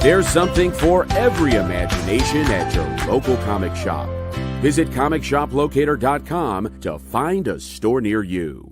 There's something for every imagination at your local comic shop. Visit ComicShopLocator.com to find a store near you.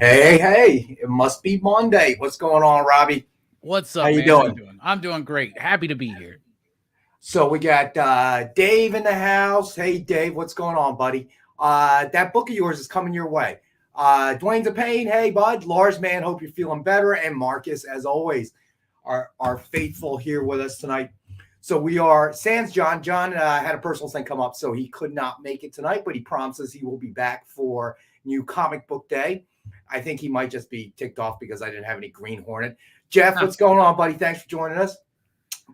Hey, it must be Monday. What's going on, Robbie? What's up, How you man? doing? How you doing? I'm doing great. Happy to be here. So we got Dave in the house. Hey, Dave, what's going on, buddy? That book of yours is coming your way. Dwayne's a pain. Hey, bud. Lars, man, hope you're feeling better. And Marcus, as always, are faithful here with us tonight. So we are Sans John. John had a personal thing come up, so he could not make it tonight, but he promises he will be back for New Comic Book Day. I think he might just be ticked off because I didn't have any Green Hornet. Jeff, what's going on, buddy? Thanks for joining us.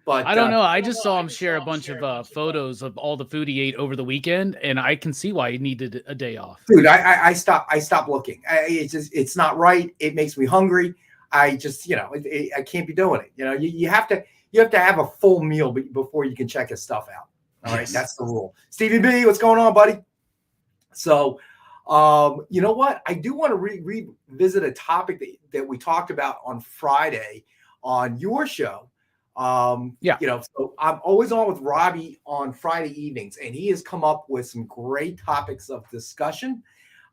But I don't know. I just saw him share a bunch of photos of all the food he ate over the weekend, and I can see why he needed a day off. Dude, I stopped looking. It's not right. It makes me hungry. I just, I can't be doing it. You have to have a full meal before you can check his stuff out. All right, that's the rule. Stevie B, what's going on, buddy? So. You know what? I do want to revisit a topic that we talked about on Friday on your show. So I'm always on with Robbie on Friday evenings, and he has come up with some great topics of discussion.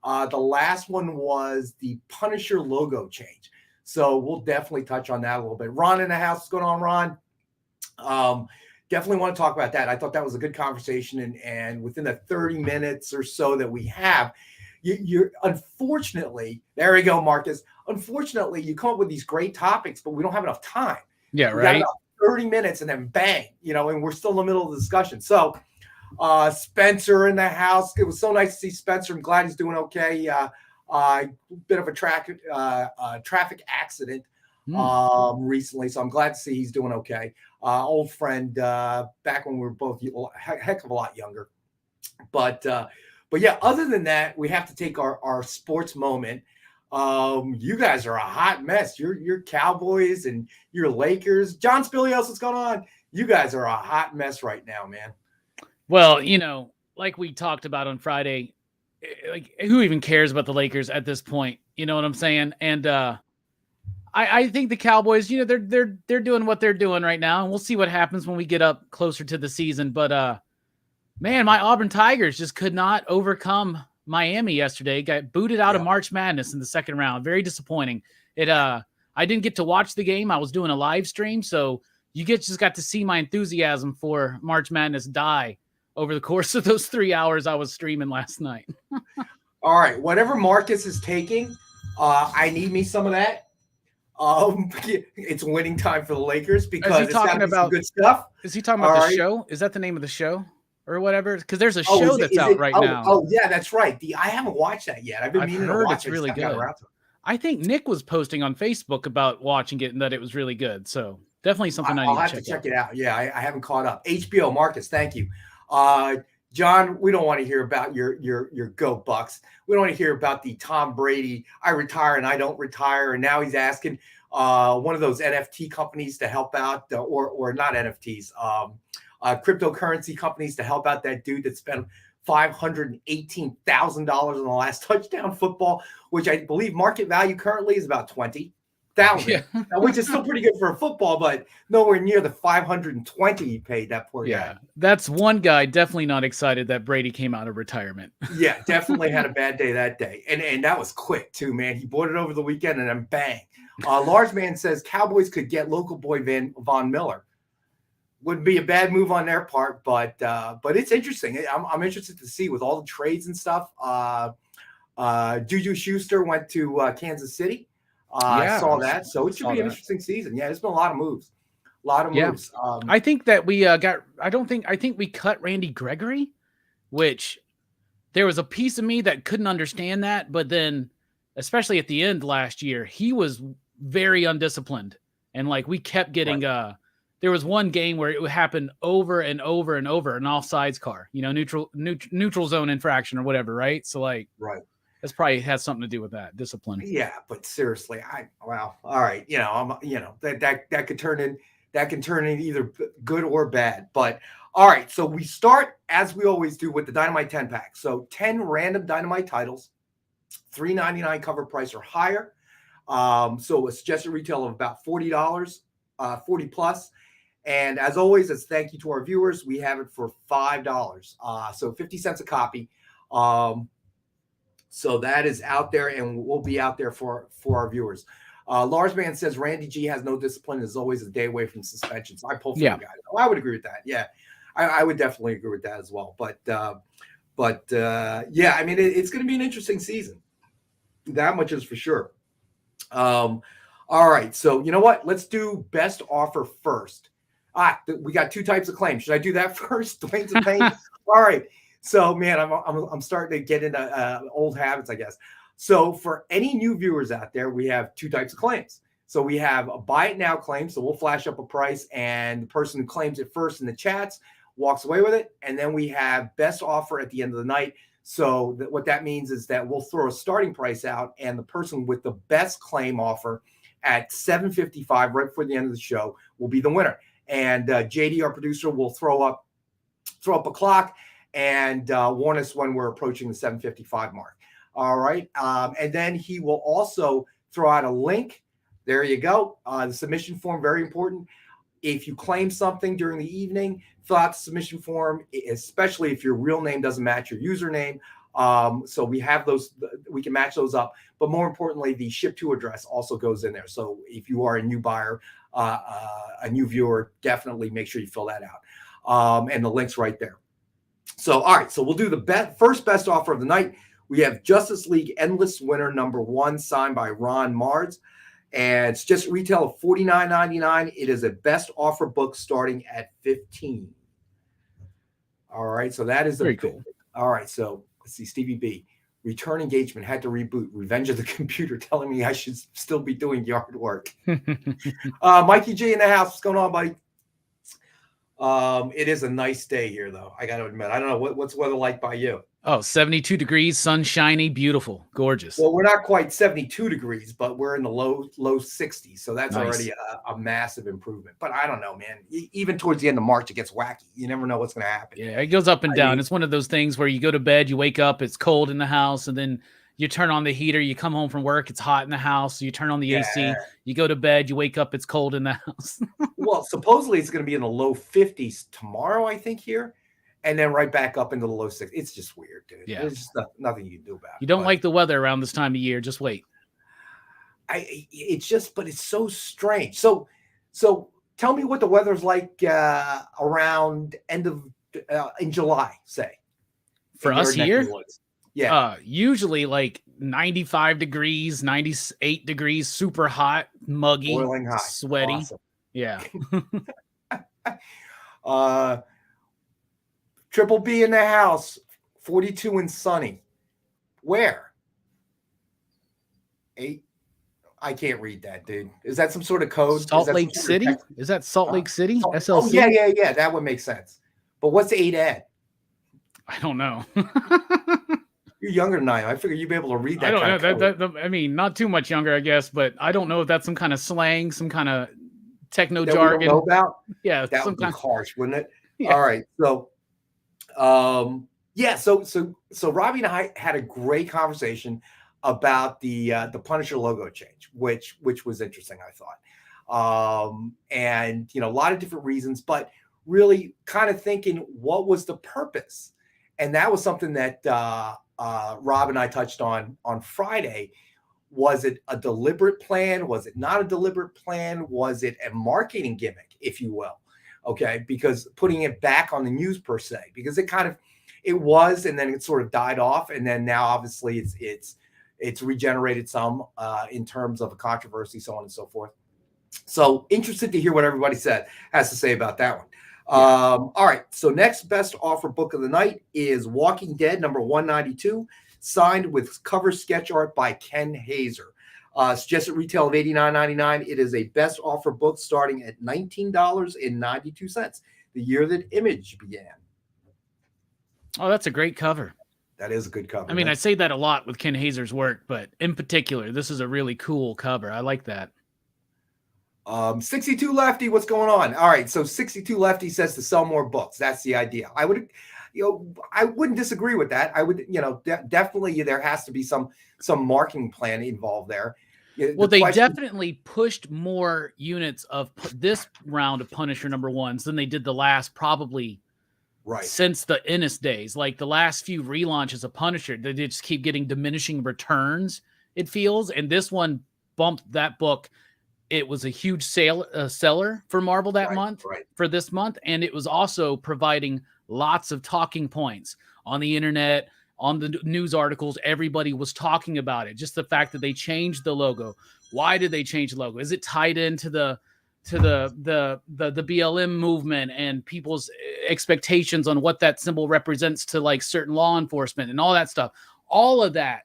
The last one was the Punisher logo change. So we'll definitely touch on that a little bit. Ron in the house. What's going on, Ron? Definitely want to talk about that. I thought that was a good conversation. And within the 30 minutes or so that we have, you're unfortunately, there we go, Marcus. Unfortunately, you come up with these great topics, but we don't have enough time. Yeah, We right. got about 30 minutes and then bang, and we're still in the middle of the discussion. So Spencer in the house. It was so nice to see Spencer. I'm glad he's doing okay. Bit of a traffic accident recently, so I'm glad to see he's doing okay. Old friend back when we were both a heck of a lot younger. But yeah, other than that, we have to take our sports moment. You guys are a hot mess. You're Cowboys and you're Lakers. John Spilios, what's going on? You guys are a hot mess right now, man. Well, like we talked about on Friday, like who even cares about the Lakers at this point? You know what I'm saying? And I think the Cowboys, they're doing what they're doing right now, and we'll see what happens when we get up closer to the season. But man, my Auburn Tigers just could not overcome Miami yesterday. Got booted out of March Madness in the second round. Very disappointing. I didn't get to watch the game. I was doing a live stream, so you just got to see my enthusiasm for March Madness die over the course of those 3 hours I was streaming last night. All right, whatever Marcus is taking, I need me some of that. It's winning time for the Lakers because it's got some good stuff. Is he talking about the show? Is that the name of the show? Or whatever, because there's a show that's out right now. Oh, yeah, that's right. I haven't watched that yet. I've meaning to watch it's really good. I think Nick was posting on Facebook about watching it and that it was really good. So definitely something I need to check it out. Yeah, I haven't caught up. HBO, Marcus, thank you. John, we don't want to hear about your Go Bucks. We don't want to hear about the Tom Brady, I retire and I don't retire. And now he's asking one of those NFT companies to help out, or not NFTs, cryptocurrency companies to help out that dude that spent $518,000 on the last touchdown football, which I believe market value currently is about $20,000, which is still pretty good for a football, but nowhere near the $520 he paid that poor guy. That's one guy definitely not excited that Brady came out of retirement. Yeah, definitely had a bad day that day, and that was quick too, man. He bought it over the weekend and then bang. Lars Man says Cowboys could get local boy Von Miller. Wouldn't be a bad move on their part, but it's interesting. I'm interested to see with all the trades and stuff. Juju Schuster went to Kansas City. I saw that, so it should be an interesting season. Yeah, there's been a lot of moves. Moves. I think that we I think we cut Randy Gregory, which there was a piece of me that couldn't understand that, but then especially at the end last year, he was very undisciplined, and like we kept getting there was one game where it would happen over and over and over, an offsides car, neutral zone infraction or whatever, right? So like, right. That's probably has something to do with that discipline. Yeah, but seriously, all right, that could turn in either good or bad. But all right, so we start as we always do with the Dynamite 10 pack. So 10 random Dynamite titles, $3.99 cover price or higher. So a suggested retail of about $40, 40 plus. And as always, as thank you to our viewers, we have it for $5. So 50 cents a copy. So that is out there, and we'll be out there for our viewers. Lars Man says Randy G has no discipline, is always a day away from suspension. So I pull for the guy. Oh, I would agree with that. Yeah, I would definitely agree with that as well. But yeah, I mean, it's going to be an interesting season. That much is for sure. All right, so you know what? Let's do best offer first. We got two types of claims. Should I do that first? Dwayne's a pain. All right. So, man, I'm starting to get into old habits, I guess. So, for any new viewers out there, we have two types of claims. So, we have a buy it now claim. So, we'll flash up a price, and the person who claims it first in the chats walks away with it. And then we have best offer at the end of the night. So, what that means is that we'll throw a starting price out, and the person with the best claim offer at $7.55 right before the end of the show will be the winner. And JD, our producer, will throw up a clock and warn us when we're approaching the 7:55 mark. All right. And then he will also throw out a link. There you go. The submission form, very important. If you claim something during the evening, fill out the submission form, especially if your real name doesn't match your username. So we have those, we can match those up. But more importantly, the ship to address also goes in there. So if you are a new buyer, a new viewer, definitely make sure you fill that out. And the link's right there. So, all right, so we'll do the first best offer of the night. We have Justice League Endless Winter #1 signed by Ron Marz. And it's just retail of $49.99. It is a best offer book starting at $15. All right, so that is very cool. All right, so let's see, Stevie B. Return engagement, had to reboot. Revenge of the Computer telling me I should still be doing yard work. Mikey G in the house. What's going on, buddy? It is a nice day here, though. I got to admit. I don't know what's weather like by you. Oh, 72 degrees, sunshiny, beautiful, gorgeous. Well, we're not quite 72 degrees, but we're in the low 60s. So that's nice. Already a massive improvement. But I don't know, man. Even towards the end of March, it gets wacky. You never know what's going to happen. Yeah, it goes up and down. It's one of those things where you go to bed, you wake up, it's cold in the house, and then you turn on the heater, you come home from work, it's hot in the house, so you turn on the AC, you go to bed, you wake up, it's cold in the house. Well, supposedly it's going to be in the low 50s tomorrow, I think, here. And then right back up into the low 60s. It's just weird, dude. Yeah. There's just nothing you can do about it. You don't like the weather around this time of year. Just wait. But it's so strange. So tell me what the weather's like around end of in July, say. For us here? Yeah. Usually like 95 degrees, 98 degrees, super hot, muggy, boiling hot, sweaty. Awesome. Yeah. Triple B in the house, 42 and sunny. Where? 8. I can't read that, dude. Is that some sort of code? Salt Lake City? Is that Salt Lake City? SLC? Oh, yeah. That would make sense. But what's 8 Ed? I don't know. You're younger than I am. I figure you'd be able to read that. I don't know. I mean, not too much younger, I guess, but I don't know if that's some kind of slang, some kind of techno jargon. We don't know about? Yeah. That would be harsh, wouldn't it? Yeah. All right. So, so Robbie and I had a great conversation about the Punisher logo change, which was interesting, I thought. And a lot of different reasons, but really kind of thinking, what was the purpose? And that was something that Rob and I touched on Friday. Was it a deliberate plan? Was it not a deliberate plan? Was it a marketing gimmick, if you will? Okay, because putting it back on the news per se, because it was, and then it sort of died off, and then now obviously it's regenerated some in terms of a controversy, so on and so forth. So interested to hear what everybody has to say about that one. All right, so next best offer book of the night is Walking Dead #192, signed with cover sketch art by Ken Hazer. Suggested retail of $89.99. It is a best offer book starting at $19.92, the year that Image began. Oh, that's a great cover. That is a good cover. I mean, I say that a lot with Ken Hazer's work, but in particular, this is a really cool cover. I like that. 62 Lefty, what's going on? All right, so 62 Lefty says to sell more books. That's the idea. I wouldn't disagree with that. I would, definitely there has to be some marketing plan involved there. Well, they definitely pushed more units of this round of Punisher #1s than they did the last probably since the Ennis days. Like the last few relaunches of Punisher, they just keep getting diminishing returns, it feels. And this one bumped that book. It was a huge seller for Marvel that month, for this month. And it was also providing lots of talking points on the internet, on the news articles. Everybody was talking about it. Just the fact that they changed the logo. Why did they change the logo? Is it tied into the BLM movement and people's expectations on what that symbol represents to like certain law enforcement and all that stuff? All of that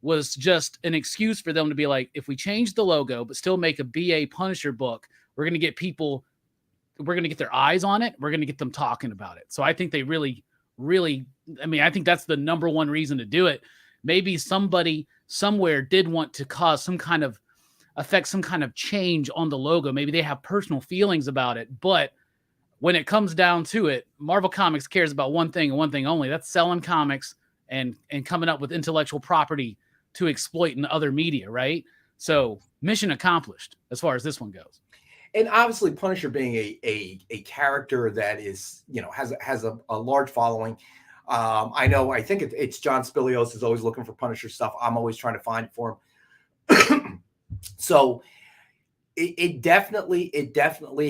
was just an excuse for them to be like, if we change the logo, but still make a BA Punisher book, we're going to get people, we're going to get their eyes on it. We're going to get them talking about it. So I think they really, I think that's the #1 reason to do it. Maybe somebody somewhere did want to cause some kind of change on the logo. Maybe they have personal feelings about it, but when it comes down to it, Marvel Comics cares about one thing and one thing only. That's selling comics and coming up with intellectual property to exploit in other media, right? So mission accomplished as far as this one goes. And obviously Punisher being a character that is, has a large following. I think it's John Spilios is always looking for Punisher stuff. I'm always trying to find it for him. So it definitely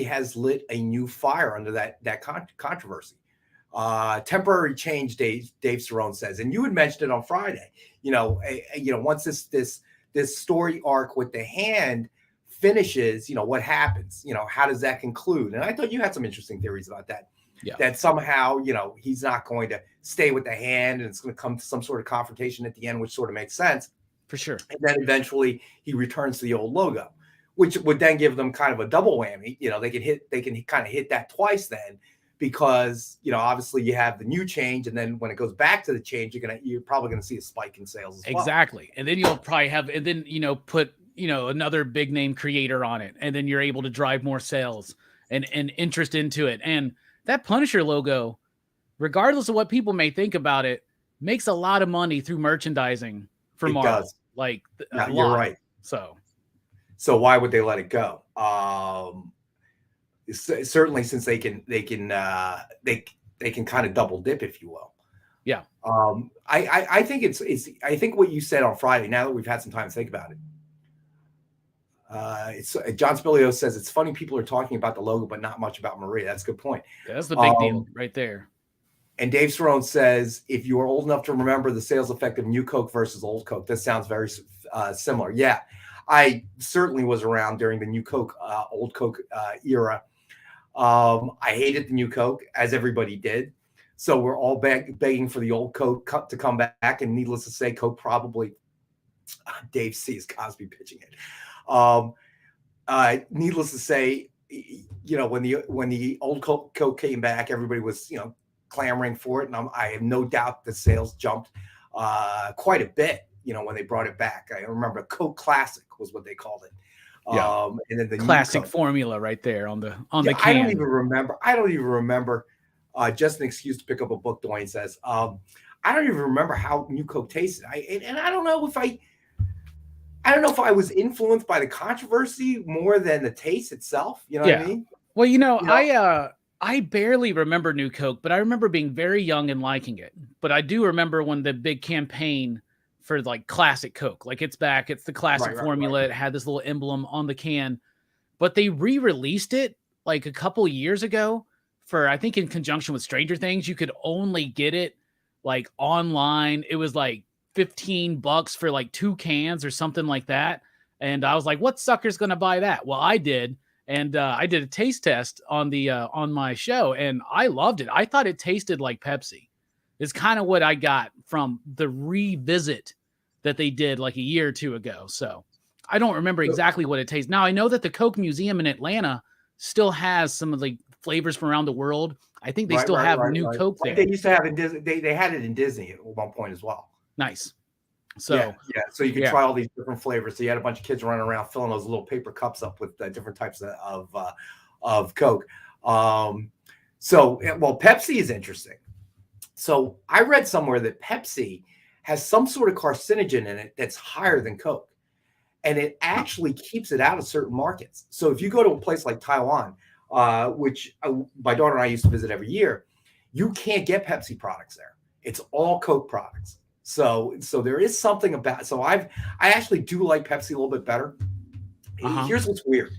has lit a new fire under that controversy. Temporary change, Dave Cerrone says, and you had mentioned it on Friday. Once this story arc with the Hand finishes, what happens? How does that conclude? And I thought you had some interesting theories about that. Yeah. That somehow, he's not going to stay with the Hand, and it's going to come to some sort of confrontation at the end, which sort of makes sense. For sure. And then eventually he returns to the old logo, which would then give them kind of a double whammy. They can kind of hit that twice then, because obviously you have the new change, and then when it goes back to the change, you're probably gonna see a spike in sales as well. Exactly. And then you'll probably have, and then put another big name creator on it, and then you're able to drive more sales and interest into it. And that Punisher logo, regardless of what people may think about it, makes a lot of money through merchandising for Marvel. Does. Like you're right. So why would they let it go? Certainly, since they can kind of double dip, if you will. Yeah. I think I think what you said on Friday, now that we've had some time to think about it. John Spilios says it's funny people are talking about the logo, but not much about Maria. That's a good point. Yeah, that's the big deal right there. And Dave Cerrone says, if you are old enough to remember the sales effect of New Coke versus Old Coke, this sounds very similar. Yeah, I certainly was around during the New Coke, Old Coke era. I hated the New Coke, as everybody did. So we're all begging for the Old Coke to come back. And needless to say, Coke probably, Dave C. is Cosby pitching it. Needless to say, when the Old Coke came back, everybody was, clamoring for it. And I have no doubt the sales jumped quite a bit, when they brought it back. I remember Coke Classic was what they called it. Yeah. And then the classic formula right there on the can. I don't even remember. Just an excuse to pick up a book, Dwayne says. I don't even remember how New Coke tasted. And I don't know if I was influenced by the controversy more than the taste itself. You know what I mean? Well, I barely remember New Coke, but I remember being very young and liking it. But I do remember when the big campaign for like classic Coke, like it's back, it's the classic formula. Right. It had this little emblem on the can, but they re-released it like a couple years ago for, I think in conjunction with Stranger Things. You could only get it like online. It was like $15 for like 2 cans or something like that. And I was like, what sucker's going to buy that? Well, I did. And I did a taste test on my show, and I loved it. I thought it tasted like Pepsi. It's kind of what I got from the revisit that they did like a year or two ago. So I don't remember exactly what it tastes. Now I know that the Coke Museum in Atlanta still has some of the flavors from around the world. I think they still have new Coke there. They used to have in Disney. They had it in Disney at one point as well. Nice. So so you could try all these different flavors. So you had a bunch of kids running around filling those little paper cups up with different types of Coke. Pepsi is interesting. So I read somewhere that Pepsi has some sort of carcinogen in it that's higher than Coke. And it actually keeps it out of certain markets. So if you go to a place like Taiwan, which my daughter and I used to visit every year, you can't get Pepsi products there. It's all Coke products. So there is something about. So I actually do like Pepsi a little bit better. Here's what's weird: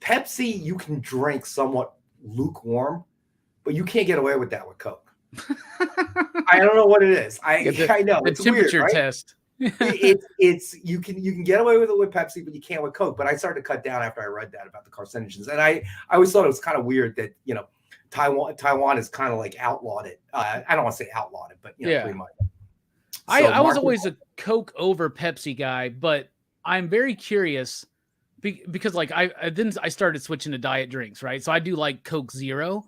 Pepsi you can drink somewhat lukewarm, but you can't get away with that with Coke. I don't know what it is. I know the it's temperature weird, right? test. it's you can get away with it with Pepsi, but you can't with Coke. But I started to cut down after I read that about the carcinogens, and I always thought it was kind of weird that Taiwan is kind of like outlawed it. I don't want to say outlawed it, but pretty much. I was always a Coke over Pepsi guy, but I'm very curious because like I started switching to diet drinks, right? So I do like Coke Zero,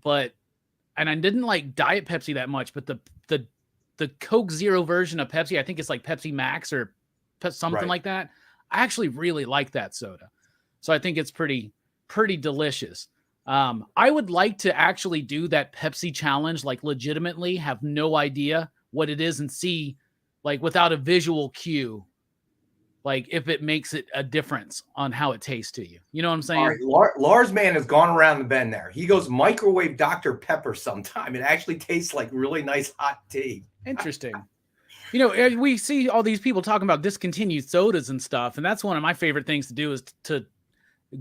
and I didn't like Diet Pepsi that much, but the Coke Zero version of Pepsi, I think it's like Pepsi Max or something like that. I actually really like that soda. So I think it's pretty delicious. I would like to actually do that Pepsi challenge, like legitimately have no idea what it is and see like without a visual cue, like if it makes it a difference on how it tastes to you. You know what I'm saying? All right, Lars man has gone around the bend there. He goes microwave Dr. Pepper sometime. It actually tastes like really nice hot tea. Interesting. We see all these people talking about discontinued sodas and stuff, and that's one of my favorite things to do is to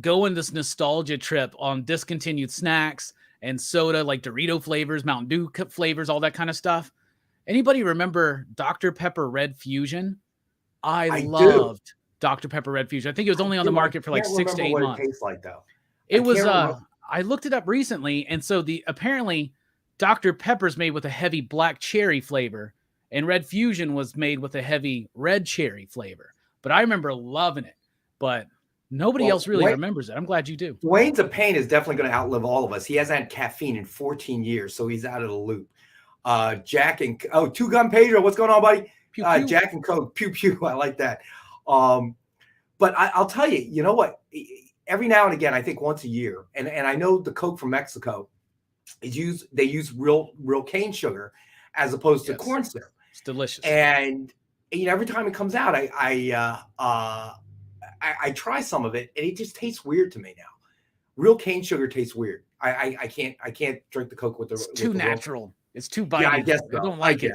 go on this nostalgia trip on discontinued snacks and soda, like Dorito flavors, Mountain Dew flavors, all that kind of stuff. Anybody remember Dr. Pepper Red Fusion? I loved Dr. Pepper Red Fusion. I think it was only on the market for like 6 to 8 months. It tastes like though. It was I looked it up recently, and so apparently Dr. Pepper's made with a heavy black cherry flavor, and Red Fusion was made with a heavy red cherry flavor. But I remember loving it, but nobody else really remembers it. I'm glad you do. Dwayne's a pain is definitely going to outlive all of us. He hasn't had caffeine in 14 years, so he's out of the loop. Jack and Two Gun Pedro, what's going on, buddy? Pew, pew. Jack and Coke, pew pew. I like that. But I'll tell you, you know what? Every now and again, I think once a year, and I know the Coke from Mexico they use real cane sugar as opposed to corn syrup. It's delicious. And every time it comes out, I try some of it, and it just tastes weird to me now. Real cane sugar tastes weird. I can't drink the Coke with the. It's too natural. It's too bitey. Yeah, I guess so. I don't like it.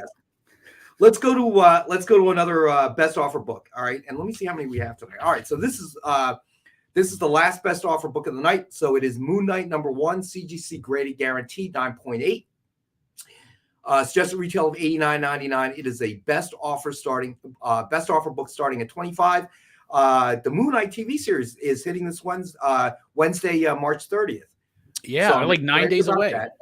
Let's go to another best offer book. All right, and let me see how many we have today. All right, so this is the last best offer book of the night. So it is Moon Knight #1, CGC graded, guaranteed 9.8. Suggested retail of $89.99. It is a best offer book starting at $25. The Moon Knight TV series is hitting this Wednesday, March 30th. Yeah, so like 9 days away. That.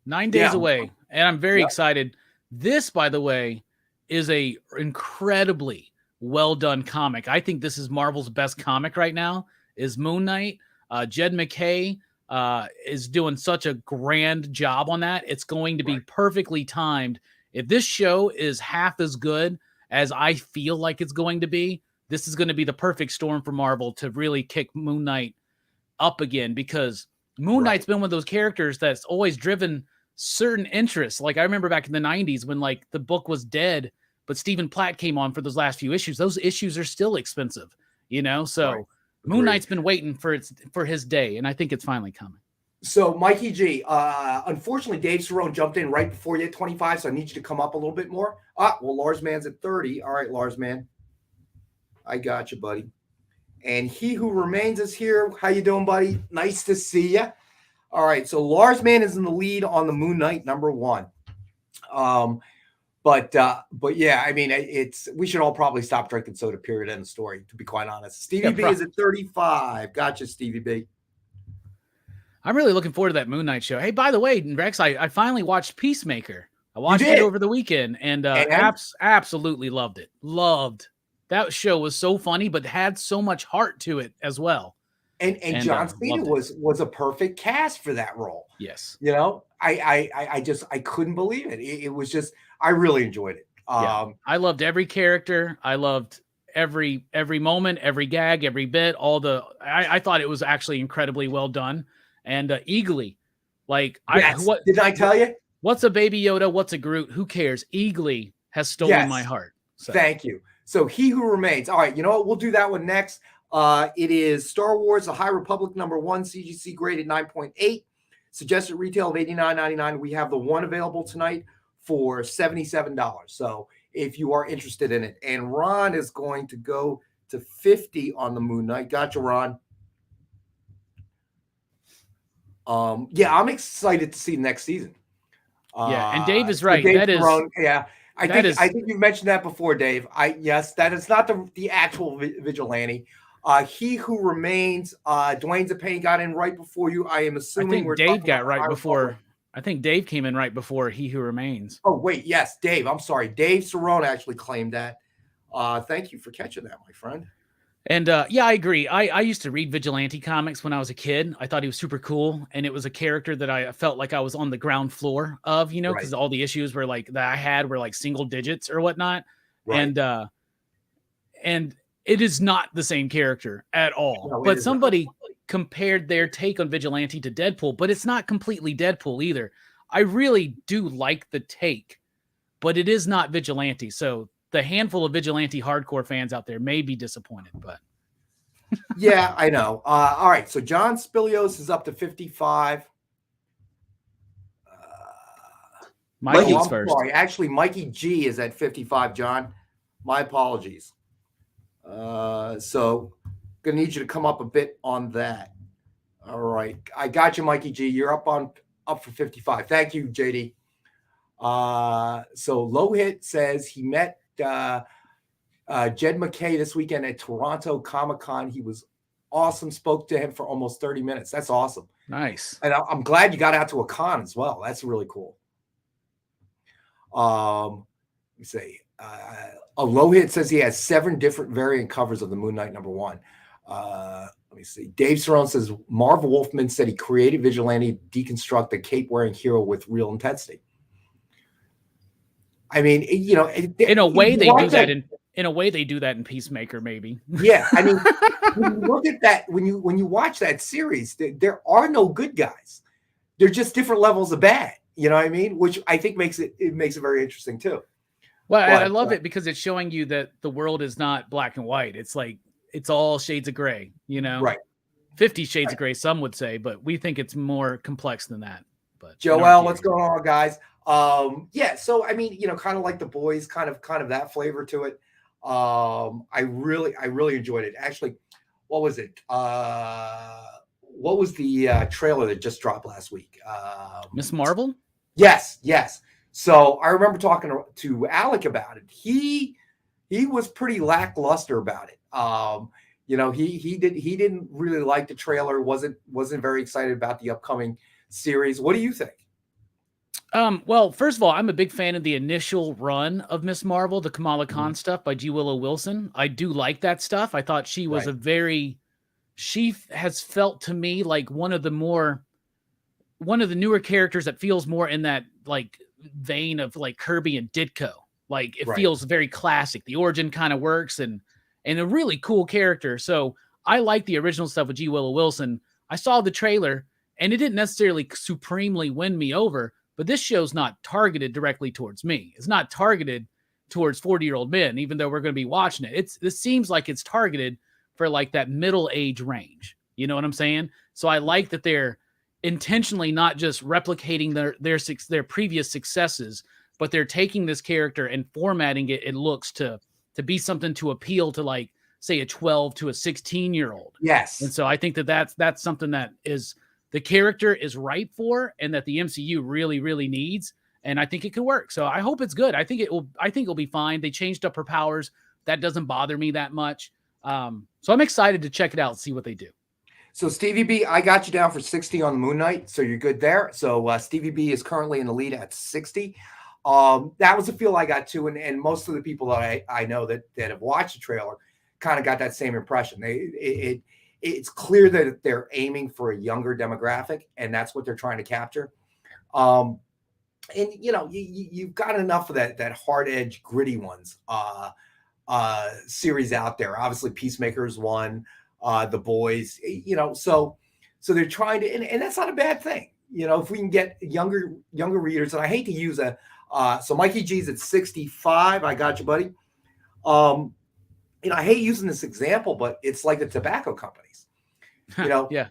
9 days away, and I'm very excited. This, by the way, is a incredibly well done comic. I think this is Marvel's best comic right now. Is Moon Knight. Jed McKay is doing such a grand job on that. It's going to be perfectly timed. If this show is half as good as I feel like it's going to be, this is going to be the perfect storm for Marvel to really kick Moon Knight up again, because Moon Knight's been one of those characters that's always driven certain interests. Like I remember back in the 90s when like the book was dead, but Stephen Platt came on for those last few issues. Those issues are still expensive, so Moon Knight's been waiting for his day, and I think it's finally coming. So Mikey G, unfortunately Dave Cerrone jumped in right before you at 25, so I need you to come up a little bit more. Lars Man's at 30. All right, Lars Man, I got you, buddy. And He Who Remains is here. How you doing, buddy? Nice to see you. All right, so Lars Man is in the lead on the Moon Knight #1. But yeah, I mean, we should all probably stop drinking soda. Period. End of story. To be quite honest, Stevie B is at 35. Gotcha, Stevie B. I'm really looking forward to that Moon Knight show. Hey, by the way, Rex, I finally watched Peacemaker. I watched it over the weekend, and absolutely loved it. Loved that show was so funny, but had so much heart to it as well. And John Cena was a perfect cast for that role. Yes. You know, I couldn't believe it. It was just, I really enjoyed it. I loved every character. I loved every moment, every gag, every bit, I thought it was actually incredibly well done. And Eagly, like, didn't I tell you? What's a Baby Yoda? What's a Groot? Who cares? Eagly has stolen my heart. So. Thank you. So He Who Remains. All right, you know what? We'll do that one next. It is Star Wars: The High Republic #1, CGC graded 9.8. Suggested retail of $89.99. We have the one available tonight for $77. So if you are interested in it, and Ron is going to go to 50 on the Moon Knight. Gotcha, Ron. Yeah, I'm excited to see next season. And Dave is right. Dave that Perone, is, yeah. I think you mentioned that before, Dave. Yes, that is not the actual Vigilante. He Who Remains. Dwayne Zapane got in right before you. I am assuming Dave got right before. I think Dave came in right before He Who Remains. Oh wait, yes, Dave. I'm sorry, Dave Cerrone actually claimed that. Thank you for catching that, my friend. And yeah, I agree. I used to read Vigilante comics when I was a kid. I thought he was super cool, and it was a character that I felt like I was on the ground floor of, you know, because all the issues were like that I had were like single digits or whatnot, and it is not the same character at all. No, but somebody compared their take on Vigilante to Deadpool, but it's not completely Deadpool either. I really do like the take, but it is not Vigilante. So the handful of Vigilante hardcore fans out there may be disappointed, but yeah, I know. All right, so John Spilios is up to 55. Mikey's first. Sorry. Actually, Mikey G is at 55, John. My apologies. So gonna need you to come up a bit on that. All right, I got you, Mikey G. You're up for 55. Thank you, JD. So Low Hit says he met Jed McKay this weekend at Toronto Comic-Con. He was awesome. Spoke to him for almost 30 minutes. That's awesome. Nice. And I'm glad you got out to a con as well. That's really cool. Let me see. A Low Hit says he has 7 different variant covers of the Moon Knight #1. Let me see. Dave Cerrone says Marv Wolfman said he created Vigilante to deconstruct the cape-wearing hero with real intensity. I mean, you know, in a way they do that in a way they do that in Peacemaker, maybe. Yeah, I mean, when you look at that, when you watch that series, there are no good guys. They're just different levels of bad. You know what I mean? Which I think makes it very interesting too. Well, I love it because it's showing you that the world is not black and white. It's like it's all shades of gray. You know, right? 50 Shades of Gray, some would say, but we think it's more complex than that. But Joel, what's going on, guys? Yeah, so I mean, you know, kind of like The Boys, kind of that flavor to it. I really enjoyed it. Actually, what was it? What was the trailer that just dropped last week? Miss Marvel? Yes. So I remember talking to Alec about it. He was pretty lackluster about it. You know, he didn't really like the trailer, wasn't very excited about the upcoming series. What do you think? Well, first of all, I'm a big fan of the initial run of Miss Marvel, the Kamala Khan stuff by G. Willow Wilson. I do like that stuff. I thought she was she has felt to me like one of the newer characters that feels more in that like vein of like Kirby and Ditko. Like it feels very classic. The origin kind of works and a really cool character. So I like the original stuff with G. Willow Wilson. I saw the trailer and it didn't necessarily supremely win me over. But this show's not targeted directly towards me. It's not targeted towards 40-year-old men, even though we're going to be watching it. This seems like it's targeted for like that middle age range. You know what I'm saying? So I like that they're intentionally not just replicating their previous successes, but they're taking this character and formatting it. It looks to be something to appeal to, like, say, a 12 to a 16-year-old. Yes. And so I think that's something that is the character is ripe for, and that the MCU really, really needs. And I think it could work. So I hope it's good. I think it'll be fine. They changed up her powers. That doesn't bother me that much. So I'm excited to check it out and see what they do. So Stevie B, I got you down for 60 on the Moon Knight. So you're good there. So Stevie B is currently in the lead at 60. That was a feel I got too, and most of the people that I know that have watched the trailer kind of got that same impression. It's clear that they're aiming for a younger demographic, and that's what they're trying to capture. And you've got enough of that hard edge, gritty ones series out there. Obviously, Peacemaker's one, The Boys. So they're trying to, and that's not a bad thing. If we can get younger readers, and I hate to use so Mikey G's at 65. I got you, buddy. I hate using this example, but it's like the tobacco companies. Yeah.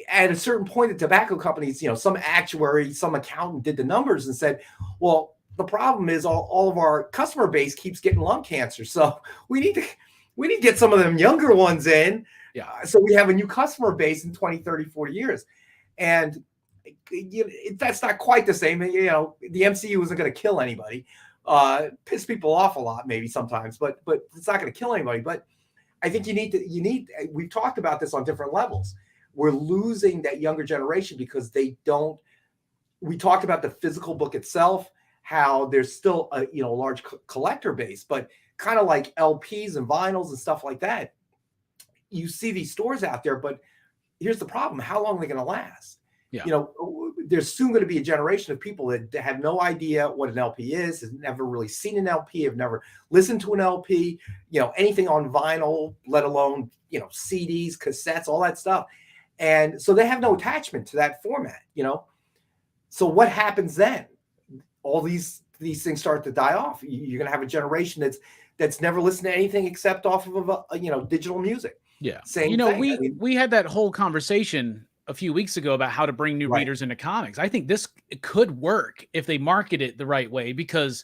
At a certain point, the tobacco companies, some actuary, some accountant did the numbers and said, well, the problem is all of our customer base keeps getting lung cancer. So we need to get some of them younger ones in. Yeah. So we have a new customer base in 20, 30, 40 years. And that's not quite the same. The MCU isn't going to kill anybody. Piss people off a lot, maybe sometimes, but it's not going to kill anybody. But I think we've talked about this on different levels. We're losing that younger generation because we talked about the physical book itself, how there's still a large collector base, but kind of like LPs and vinyls and stuff like that. You see these stores out there, but here's the problem. How long are they going to last? Yeah. There's soon going to be a generation of people that have no idea what an LP is, has never really seen an LP, have never listened to an LP, anything on vinyl, let alone, CDs, cassettes, all that stuff. And so they have no attachment to that format, So what happens then? All these things start to die off. You're going to have a generation that's never listened to anything except off of digital music. Yeah. Same thing. We had that whole conversation a few weeks ago about how to bring new readers into comics. I think this could work if they market it the right way, because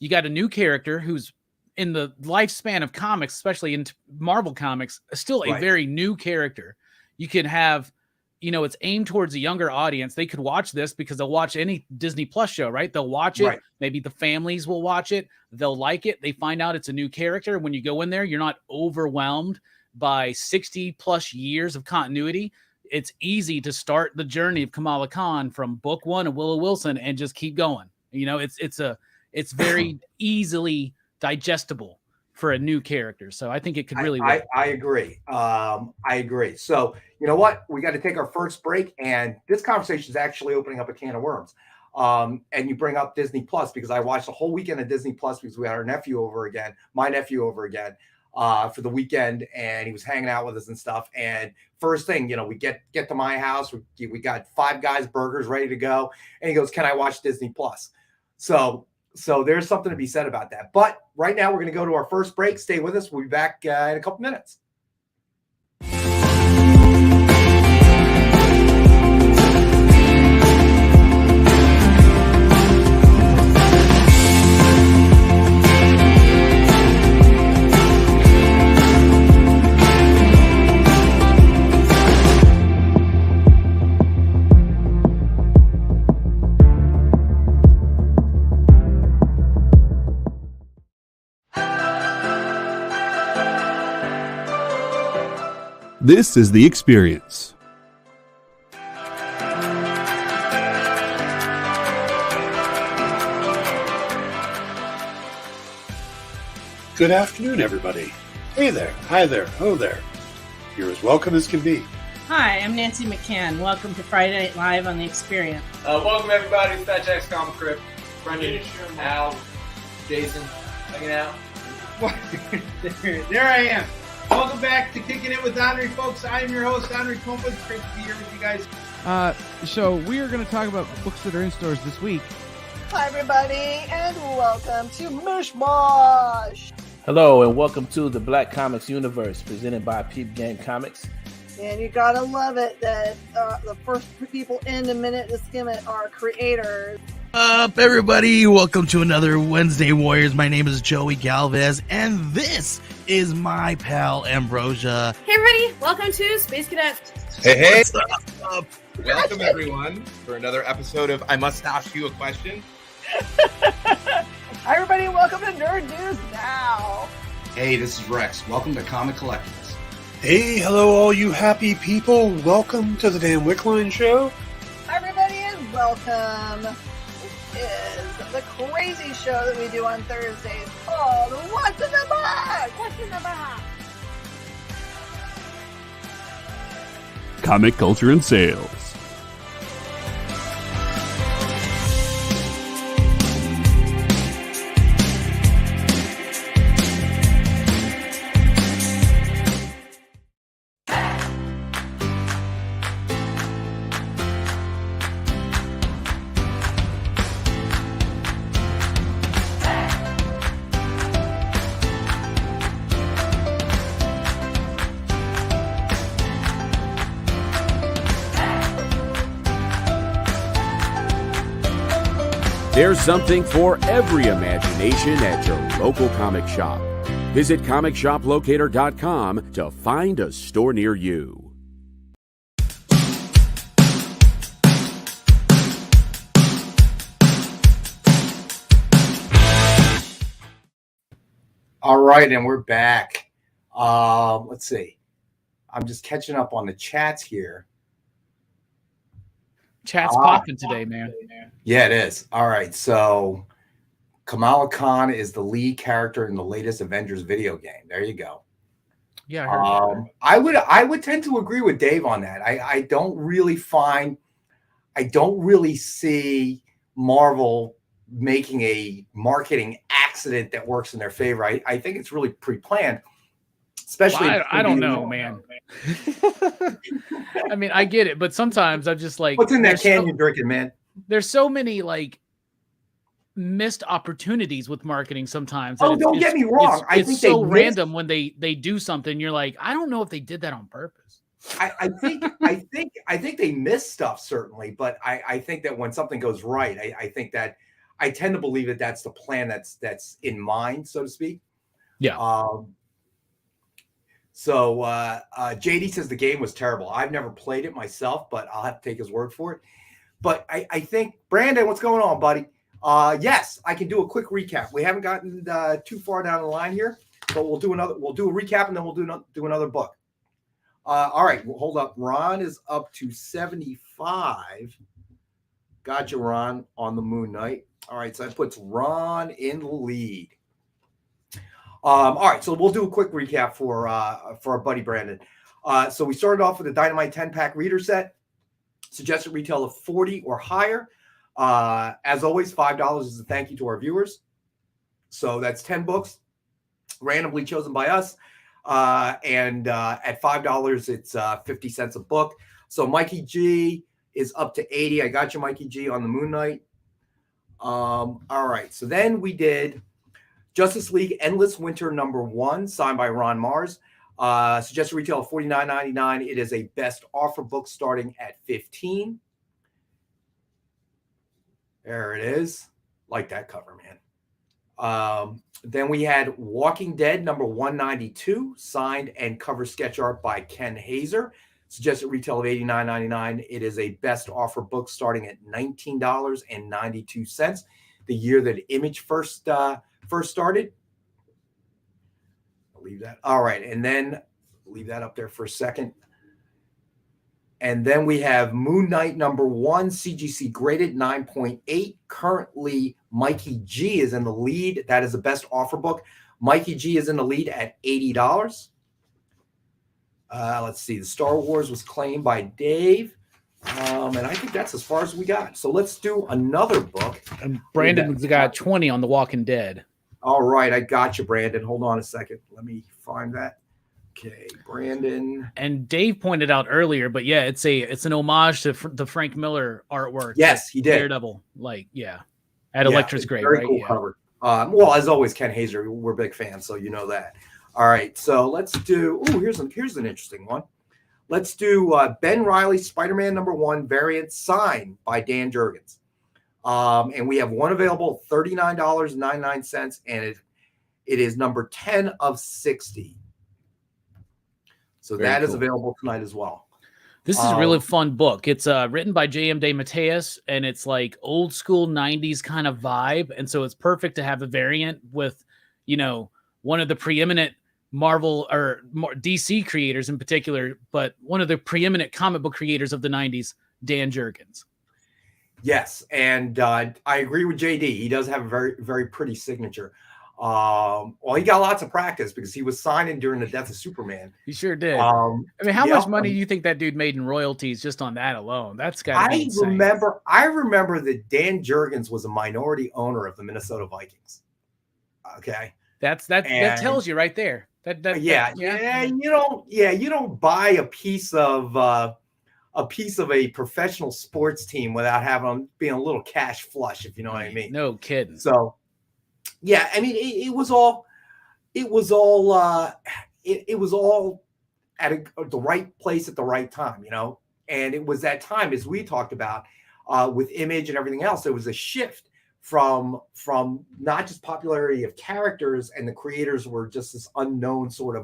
you got a new character who's in the lifespan of comics, especially in Marvel comics, still a very new character. You can have, it's aimed towards a younger audience. They could watch this because they'll watch any Disney Plus show, right? They'll watch it. Right. Maybe the families will watch it. They'll like it. They find out it's a new character. When you go in there, you're not overwhelmed by 60 plus years of continuity. It's easy to start the journey of Kamala Khan from book 1 of Willow Wilson and just keep going. It's very easily digestible for a new character. So I think it could really work. I agree. I agree. So you know what? We got to take our first break, and this conversation is actually opening up a can of worms. And you bring up Disney Plus because I watched the whole weekend of Disney Plus because we had my nephew over again for the weekend, and he was hanging out with us and stuff. And first thing, we get to my house, we got Five Guys burgers ready to go, and he goes, "Can I watch Disney Plus?" So there's something to be said about that. But right now we're going to go to our first break. Stay with us. We'll be back in a couple minutes. This is The Experience. Good afternoon, everybody. Hey there, hi there, hello there. You're as welcome as can be. Hi, I'm Nancy McCann. Welcome to Friday Night Live on The Experience. Welcome, everybody. It's Fat Jack's Comic Crypt. Brendan, Al, Jason, hanging out. There I am. Welcome back to Kicking It with Henry, folks. I am your host, Henry Kumpa. It's great to be here with you guys. So we are going to talk about books that are in stores this week. Hi, everybody, and welcome to Mishmash. Hello, and welcome to the Black Comics Universe, presented by Peep Game Comics. And you gotta love it that the first people in the minute to skim it are creators. Up, everybody! Welcome to another Wednesday Warriors. My name is Joey Galvez, and this is my pal Ambrosia. Hey, everybody! Welcome to Space Cadet. Hey! What's up? Welcome, everyone, for another episode of I Must Ask You a Question. Hi, everybody! Welcome to Nerd News Now. Hey, this is Rex. Welcome to Comic Collectables. Hey, hello, all you happy people. Welcome to the Dan Wickline Show. Hi, everybody, and welcome. is the crazy show that we do on Thursdays called What's in the Box? What's in the box? Comic culture and sales. There's something for every imagination at your local comic shop. Visit ComicShopLocator.com to find a store near you. All right, and we're back. Let's see. I'm just catching up on the chats here. Chat's popping today, man. Yeah, it is. All right, so Kamala Khan is the lead character in the latest Avengers video game. There you go. Yeah, I heard I would tend to agree with Dave on that. I don't really see Marvel making a marketing accident that works in their favor. I think it's really pre-planned. Especially, well, I don't know, man. I mean, I get it, but sometimes I'm just like, what's in that can you're drinking, man? There's so many like missed opportunities with marketing sometimes. Oh, don't get me wrong. I think it's so random when they do something. You're like, I don't know if they did that on purpose. I think they miss stuff certainly, but I think that when something goes right, I think that I tend to believe that that's the plan that's in mind, so to speak. Yeah. So JD says the game was terrible. I've never played it myself, but I'll have to take his word for it. But I think, Brandon, what's going on, buddy? Yes, I can do a quick recap. We haven't gotten too far down the line here, but we'll do a recap and then we'll do another book. All right, well, hold up. Ron is up to 75. Gotcha, Ron, on the Moon Knight. All right, so that puts Ron in the lead. All right, so we'll do a quick recap for our buddy Brandon. So we started off with a Dynamite 10-pack reader set, suggested retail of $40 or higher. As always, $5 is a thank you to our viewers. So that's 10 books, randomly chosen by us. And at $5, it's 50 cents a book. So Mikey G is up to 80. I got you, Mikey G, on the Moon Knight. All right, so then we did Justice League Endless Winter #1, signed by Ron Mars. Suggested retail of $49.99. It is a best offer book starting at $15. There it is. Like that cover, man. Then we had Walking Dead #192, signed and cover sketch art by Ken Hazer. Suggested retail of $89.99. It is a best offer book starting at $19.92. The year that Image first started. I'll leave that. All right. And then leave that up there for a second. And then we have Moon Knight #1, CGC graded 9.8. Currently, Mikey G is in the lead. That is the best offer book. Mikey G is in the lead at $80. Let's see. The Star Wars was claimed by Dave. And I think that's as far as we got. So let's do another book. And Brandon's got 20 on The Walking Dead. All right, I got you, Brandon. Hold on a second. Let me find that. Okay, Brandon. And Dave pointed out earlier, but yeah, it's an homage to the Frank Miller artwork. Yes, he did. Daredevil, at Electra's Grave, very right? Cool cover. Well, as always, Ken Hazer, we're big fans, so you know that. All right, so let's do. Oh, here's an interesting one. Let's do Ben Reilly SpiderMan #1 variant signed by Dan Jurgens. And we have one available, $39.99, and it is number 10 of 60. So that is available tonight as well. This is a really fun book. It's written by J.M. DeMatteis, and it's like old school 90s kind of vibe. And so it's perfect to have a variant with, one of the preeminent Marvel or DC creators in particular, but one of the preeminent comic book creators of the 90s, Dan Jurgens. Yes, and I agree with JD. He does have a very, very pretty signature. Well, he got lots of practice because he was signing during the death of Superman. He sure did. I mean, how much money do you think that dude made in royalties just on that alone? That's got to be insane. I remember that Dan Jurgens was a minority owner of the Minnesota Vikings. Okay, that tells you right there. You don't buy a piece of a professional sports team without having them being a little cash flush, if you know what I mean. No kidding. So, yeah, I mean, it was all at the right place at the right time, you know. And it was that time, as we talked about, with Image and everything else. There was a shift from not just popularity of characters, and the creators were just this unknown sort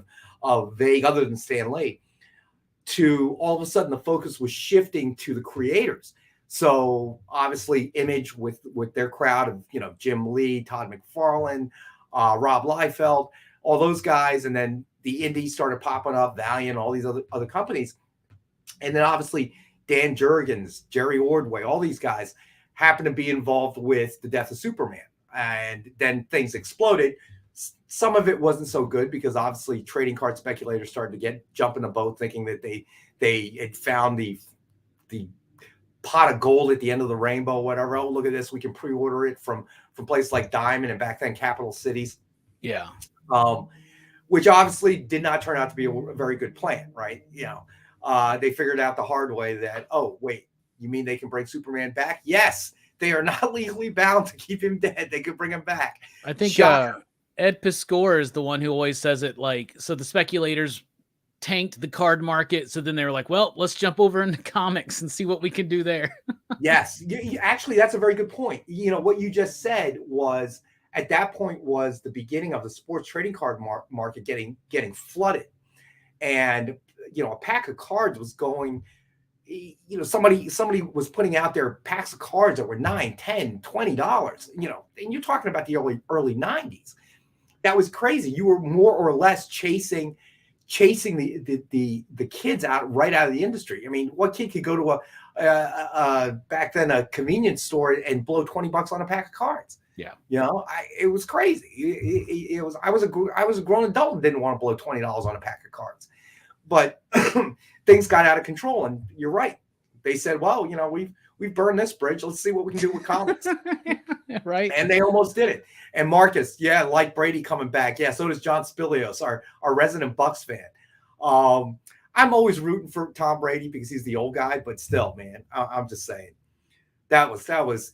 of vague, other than Stan Lee, to all of a sudden the focus was shifting to the creators. So obviously Image with their crowd of, you know, Jim Lee, Todd McFarlane, Rob Liefeld, all those guys, and then the indies started popping up, Valiant, all these other companies, and then obviously Dan Jurgens, Jerry Ordway, all these guys happened to be involved with the death of Superman, and then things exploded. Some of it wasn't so good because obviously trading card speculators started to jump in the boat, thinking that they had found the pot of gold at the end of the rainbow, whatever. Oh, look at this, we can pre-order it from places like Diamond and back then Capital Cities. Yeah. Which obviously did not turn out to be a very good plan, right? You know, they figured out the hard way that, oh, wait, you mean they can bring Superman back? Yes, they are not legally bound to keep him dead. They could bring him back. I think Ed Piscor is the one who always says it, like, so the speculators tanked the card market, so then they were like, well, let's jump over into comics and see what we can do there. Yes, actually, that's a very good point. You know, what you just said was, at that point, was the beginning of the sports trading card market getting flooded. And, you know, a pack of cards was going, you know, somebody was putting out their packs of cards that were $9, $10, $20, you know, and you're talking about the early 90s. That was crazy. You were more or less chasing the kids right out of the industry. I mean, what kid could go to back then a convenience store and blow $20 on a pack of cards? Yeah, you know, it was crazy. It was. I was a grown adult and didn't want to blow $20 on a pack of cards, but things got out of control. And you're right. They said, well, you know, we've burned this bridge. Let's see what we can do with comics. Right. And they almost did it. And Marcus, yeah, like Brady coming back. Yeah, so does John Spilios, our resident Bucks fan. I'm always rooting for Tom Brady because he's the old guy, but still, man, I'm just saying that was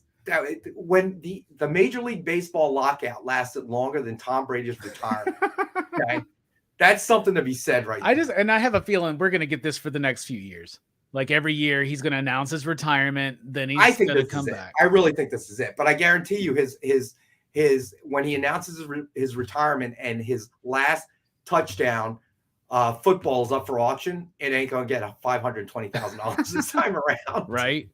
when the Major League Baseball lockout lasted longer than Tom Brady's retirement. Okay? That's something to be said, right? I have a feeling we're going to get this for the next few years. Like every year, he's going to announce his retirement. Then he's going to come back. I really think this is it. But I guarantee you, his when he announces his retirement and his last touchdown, football is up for auction. It ain't going to get $520,000 this time around, right?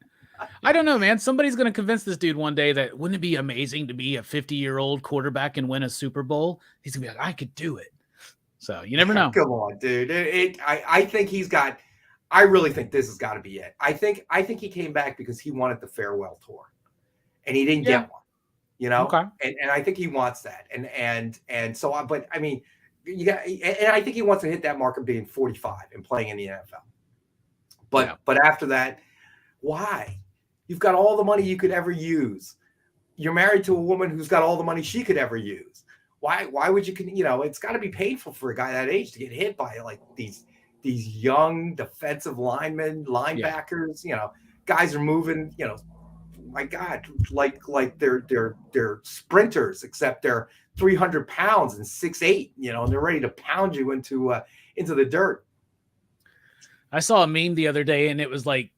I don't know, man. Somebody's going to convince this dude one day that wouldn't it be amazing to be a 50-year-old quarterback and win a Super Bowl? He's going to be like, I could do it. So you never know. Come on, dude. I think he's got. I really think this has got to be it. I think he came back because he wanted the farewell tour, and he didn't get one. You know, okay. And I think he wants that. And so on. But I mean, and I think he wants to hit that mark of being 45 and playing in the NFL. But after that, why? You've got all the money you could ever use. You're married to a woman who's got all the money she could ever use. Why would you? You know, it's got to be painful for a guy that age to get hit by like these young defensive linemen, linebackers. You know, guys are moving. You know, my God, like they're sprinters, except they're 300 pounds and 6'8". You know, and they're ready to pound you into the dirt. I saw a meme the other day, and it was like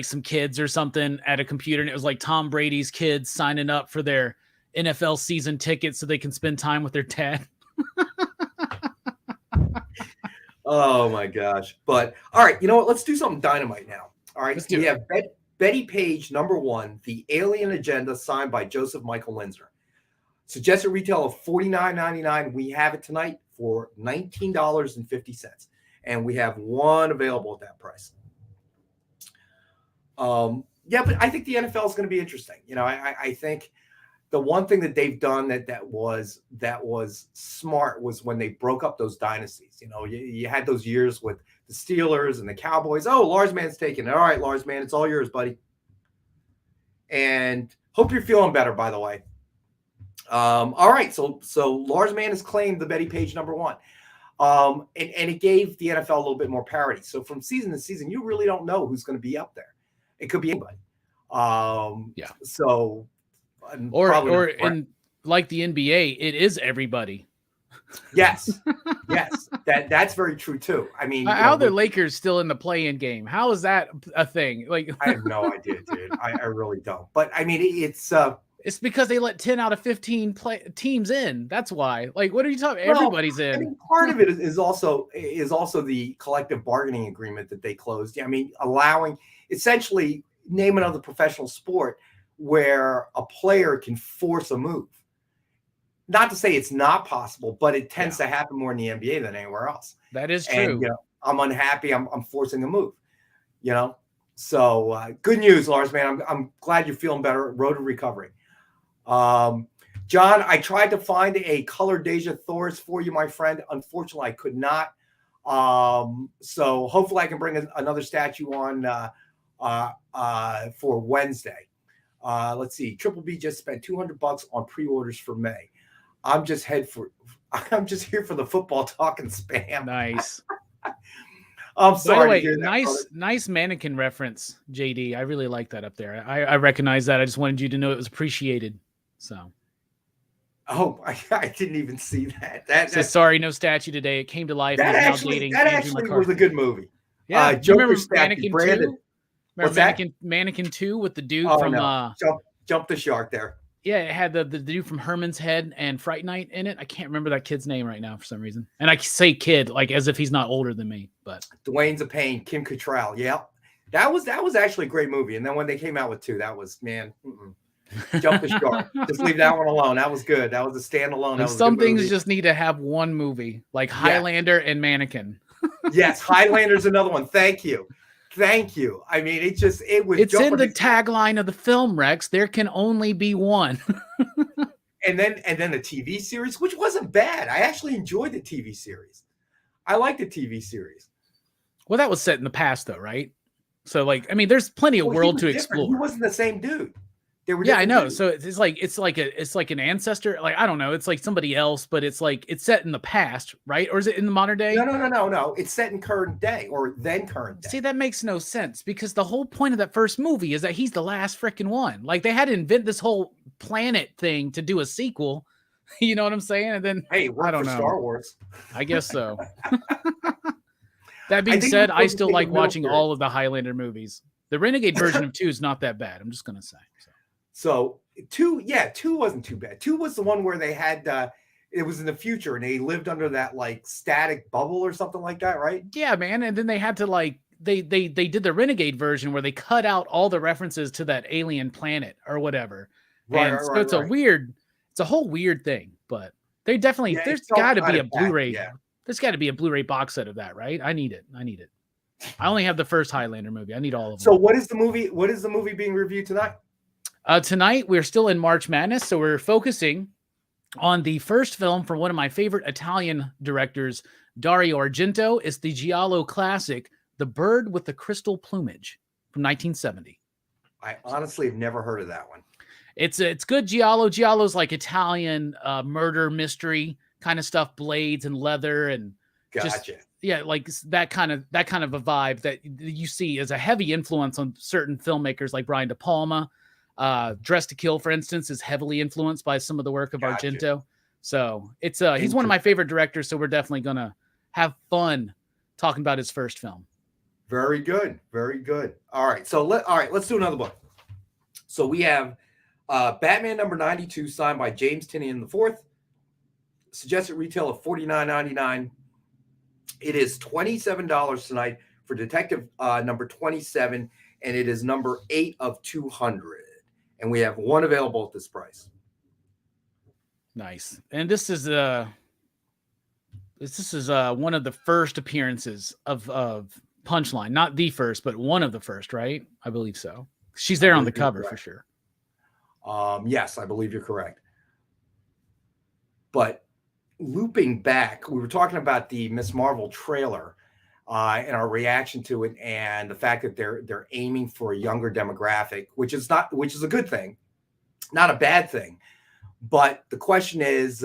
some kids or something at a computer, and it was like Tom Brady's kids signing up for their NFL season tickets so they can spend time with their dad. Oh my gosh. But all right, you know what? Let's do something dynamite now. All right. We have Betty Page, #1, The Alien Agenda, signed by Joseph Michael Linsner. Suggested retail of $49.99. We have it tonight for $19.50. And we have one available at that price. Yeah, but I think the NFL is going to be interesting. You know, I think the one thing that they've done that was smart was when they broke up those dynasties. You know, you had those years with the Steelers and the Cowboys. Oh, Lars Man's taking it. All right, Lars Man, it's all yours, buddy. And hope you're feeling better, by the way. All right, so Lars Man has claimed the Betty Page #1. And it gave the NFL a little bit more parity. So from season to season, you really don't know who's going to be up there. It could be anybody. Yeah. So, or in like the NBA, it is everybody. Yes. Yes. That's very true too. I mean, how the Lakers still in the play-in game? How is that a thing? Like, I have no idea, dude. I really don't. But I mean, it's because they let 10 out of 15 teams in. That's why. Like, what are you talking? Everybody's in. I mean, part of it is also the collective bargaining agreement that they closed. I mean, allowing essentially name another professional sport where a player can force a move. Not to say it's not possible, but it tends to happen more in the NBA than anywhere else. That is true. And, you know, I'm unhappy. I'm forcing a move. You know, so good news, Lars, man. I'm glad you're feeling better. Road to recovery. John, I tried to find a color Deja Thoris for you, my friend. Unfortunately, I could not. So hopefully I can bring another statue on for Wednesday. Let's see. Triple B just spent $200 on pre-orders for May. I'm just here for the football talk and spam. Nice. I'm sorry. By the way, to hear that, nice mannequin reference, JD. I really like that up there. I recognize that. I just wanted you to know it was appreciated. So. Oh, I didn't even see that. So sorry, no statue today. It came to life. That actually was a good movie. Yeah. Do you remember Mannequin Mannequin 2? What's Mannequin 2 with the dude from no. Jump the Shark there. Yeah, it had the dude from Herman's Head and Fright Night in it. I can't remember that kid's name right now for some reason. And I say kid like as if he's not older than me. But Dwayne's a pain. Kim Cattrall. Yeah, that was actually a great movie. And then when they came out with 2, that was Jump the Shark. Just leave that one alone. That was good. That was a standalone. Some things just need to have one movie, like Highlander and Mannequin. Yes, Highlander's another one. Thank you. I mean, it's in the tagline of the film, Rex. There can only be one. and then the TV series, which wasn't bad. I actually enjoyed the TV series. I like the TV series. Well, that was set in the past, though, right? So, like, I mean, there's plenty of world to explore. He wasn't the same dude. They were I know. dudes. So it's like an ancestor. Like, I don't know. It's like somebody else, but it's set in the past, right? Or is it in the modern day? No. It's set in current day or then current day. See, that makes no sense because the whole point of that first movie is that he's the last freaking one. Like, they had to invent this whole planet thing to do a sequel. You know what I'm saying? And then I don't know. Star Wars. I guess so. That being said, I still like watching all of the Highlander movies. The Renegade version of 2 is not that bad. I'm just gonna say. So 2 wasn't too bad. 2 was the one where they had it was in the future and they lived under that like static bubble or something like that, right? Yeah, man. And then they had to like they did the Renegade version where they cut out all the references to that alien planet or whatever. It's a whole weird thing, but they definitely there's got to be a Blu-ray. Yeah. There's got to be a Blu-ray box set of that, right? I need it. I only have the first Highlander movie. I need all of them. So what is the movie being reviewed tonight? Tonight, we're still in March Madness, so we're focusing on the first film from one of my favorite Italian directors, Dario Argento. It's the Giallo classic, The Bird with the Crystal Plumage from 1970. I honestly have never heard of that one. It's good Giallo. Giallo's like Italian murder mystery kind of stuff, blades and leather and gotcha. Like that kind of a vibe that you see as a heavy influence on certain filmmakers like Brian De Palma. Dress to Kill, for instance, is heavily influenced by some of the work of Argento. So it's he's one of my favorite directors. So we're definitely gonna have fun talking about his first film. Very good, very good. All right, let's do another book. So we have Batman #92, signed by James Tynion IV. Suggested retail of $49.99. It is $27 tonight for Detective number 27, and it is number 8 of 200. And we have one available at this price. Nice. And this is one of the first appearances of Punchline. Not the first, but one of the first, right? I believe so. She's there on the cover for sure. Yes, I believe you're correct. But looping back, we were talking about the Miss Marvel trailer and our reaction to it, and the fact that they're aiming for a younger demographic, which is a good thing, not a bad thing. But the question is,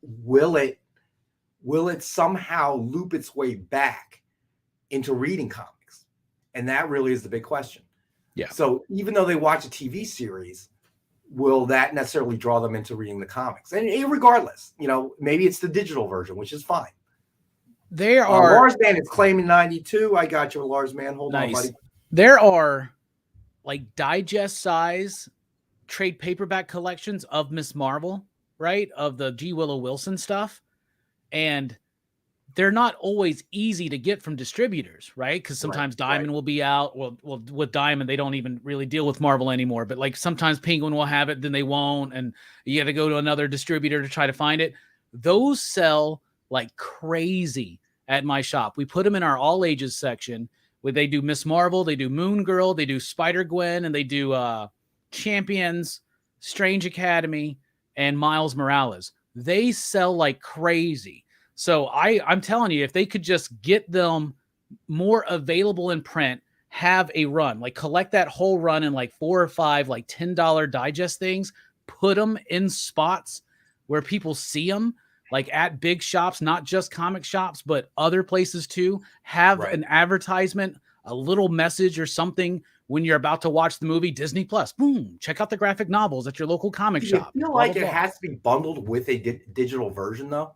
will it somehow loop its way back into reading comics? And that really is the big question. Yeah. So even though they watch a TV series, will that necessarily draw them into reading the comics? And regardless, maybe it's the digital version, which is fine. There are Lars Man is claiming 92. I got you, Lars Man. Hold on, buddy. There are like digest size trade paperback collections of Miss Marvel, right? Of the G. Willow Wilson stuff. And they're not always easy to get from distributors, right? Because sometimes Diamond will be out. Well, with Diamond, they don't even really deal with Marvel anymore. But like sometimes Penguin will have it, then they won't. And you got to go to another distributor to try to find it. Those sell like crazy at my shop. We put them in our all ages section where they do Miss Marvel, they do Moon Girl, they do Spider-Gwen, and they do Champions, Strange Academy, and Miles Morales. They sell like crazy. So I'm telling you, if they could just get them more available in print, have a run, like collect that whole run in like 4 or 5, like $10 digest things, put them in spots where people see them, like at big shops, not just comic shops, but other places too, have an advertisement, a little message or something when you're about to watch the movie. Disney Plus, boom, check out the graphic novels at your local comic shop. You feel like it has to be bundled with a digital version though?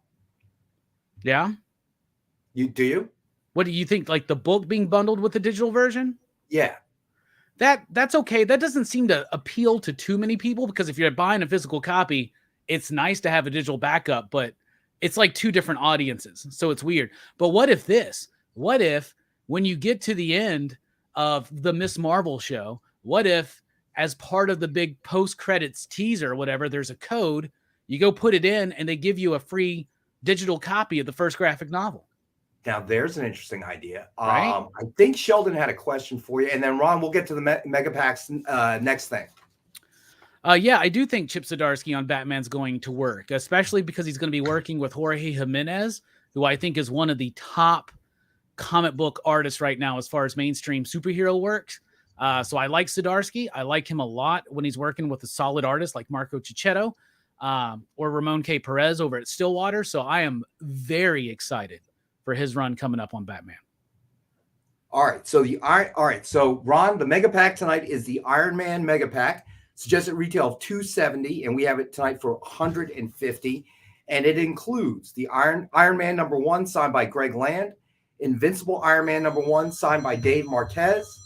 Yeah. Do you? What do you think? Like the book being bundled with the digital version? Yeah. That's okay. That doesn't seem to appeal to too many people because if you're buying a physical copy, it's nice to have a digital backup, but it's like 2 different audiences. So it's weird. But what if when you get to the end of the Miss Marvel show, what if as part of the big post-credits teaser or whatever, there's a code, you go put it in and they give you a free digital copy of the first graphic novel? Now, there's an interesting idea. Right? I think Sheldon had a question for you. And then, Ron, we'll get to the Mega Packs next thing. Yeah, I do think Chip Zdarsky on Batman's going to work, especially because he's going to be working with Jorge Jimenez, who I think is one of the top comic book artists right now as far as mainstream superhero works. So I like Zdarsky. I like him a lot when he's working with a solid artist like Marco Cicchetto or Ramon K. Perez over at Stillwater. So I am very excited for his run coming up on Batman. All right. So Ron, the Mega Pack tonight is the Iron Man Mega Pack. Suggested retail of $270, and we have it tonight for $150. And it includes the Iron Man #1 signed by Greg Land, Invincible Iron Man #1 signed by Dave Marquez.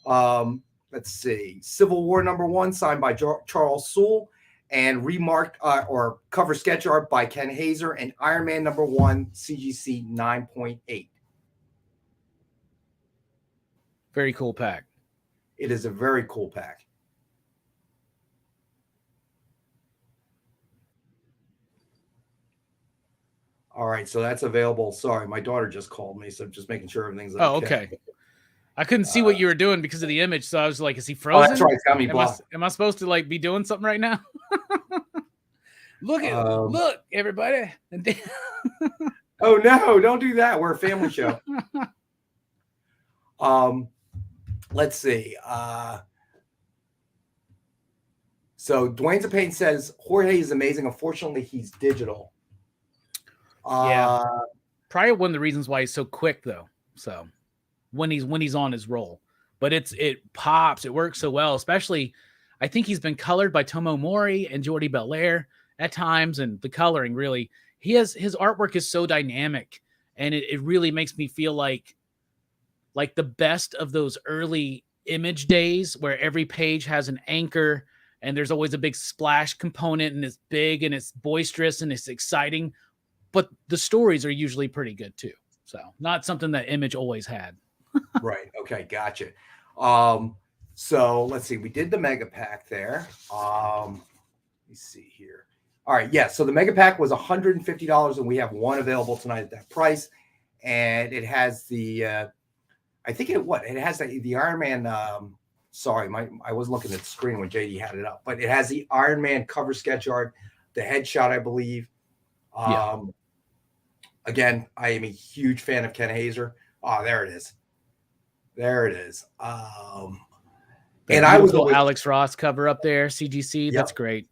Let's see, Civil War #1 signed by Charles Soule, and remarked or cover sketch art by Ken Hazer, and Iron Man #1 CGC 9.8. Very cool pack. It is a very cool pack. All right, so that's available. Sorry, my daughter just called me, so I'm just making sure everything's okay. Oh, okay. I couldn't see what you were doing because of the image, so I was like, is he frozen? Oh, that's right. It's got me blocked. Am I supposed to like be doing something right now? Look, everybody. Oh, no, don't do that. We're a family show. Let's see. So Dwayne Zapane says, Jorge is amazing. Unfortunately, he's digital. Yeah, probably one of the reasons why he's so quick, though. So when he's on his roll, but it pops, it works so well. Especially, I think he's been colored by Tomo Mori and Jordi Belair at times, and the coloring really, his artwork is so dynamic, and it really makes me feel like the best of those early Image days where every page has an anchor and there's always a big splash component, and it's big and it's boisterous and it's exciting. But the stories are usually pretty good too. So not something that Image always had. Right. Okay. Gotcha. So let's see. We did the Mega Pack there. Let me see here. All right. Yeah. So the Mega Pack was $150, and we have one available tonight at that price. And it has the, I think it has the Iron Man Sorry, I was looking at the screen when JD had it up, but it has the Iron Man cover sketch art, the headshot, I believe. Again, I am a huge fan of Ken Hazer. Oh, there it is. There it is. And I was always, Alex Ross cover up there, CGC. Yep. That's great.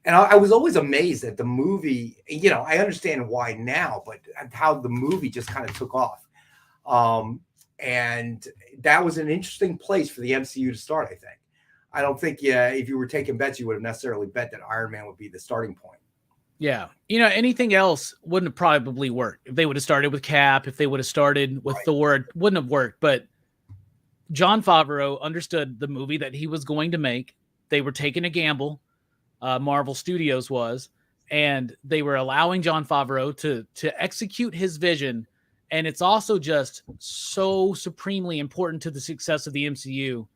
And I was always amazed at the movie. You know, I understand why now, but how the movie just kind of took off. And that was an interesting place for the MCU to start, I think. I don't think, if you were taking bets, you would have necessarily bet that Iron Man would be the starting point. Yeah. You know, anything else wouldn't have probably worked. If they would have started with Cap, if they would have started with Thor, it wouldn't have worked. But Jon Favreau understood the movie that he was going to make. They were taking a gamble, Marvel Studios was, and they were allowing Jon Favreau to execute his vision. And it's also just so supremely important to the success of the MCU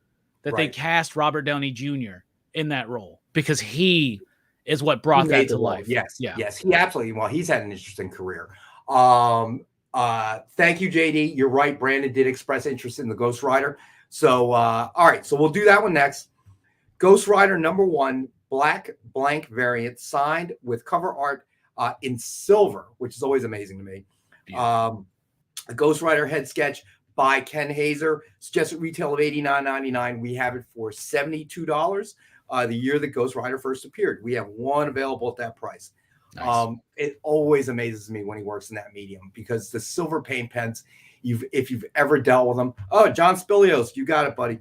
that they cast Robert Downey Jr. in that role, because he is what brought that to life. Yes. He absolutely. Well, he's had an interesting career. Thank you, JD. You're right. Brandon did express interest in the Ghost Rider. So, all right. So we'll do that one next. Ghost Rider #1, black blank variant, signed with cover art in silver, which is always amazing to me. A Ghost Rider head sketch by Ken Hazer, suggested retail of $89.99. We have it for $72. The year that Ghost Rider first appeared, we have one available at that price. Nice. It always amazes me when he works in that medium, because the silver paint pens, if you've ever dealt with them. Oh, John Spilios, you got it, buddy.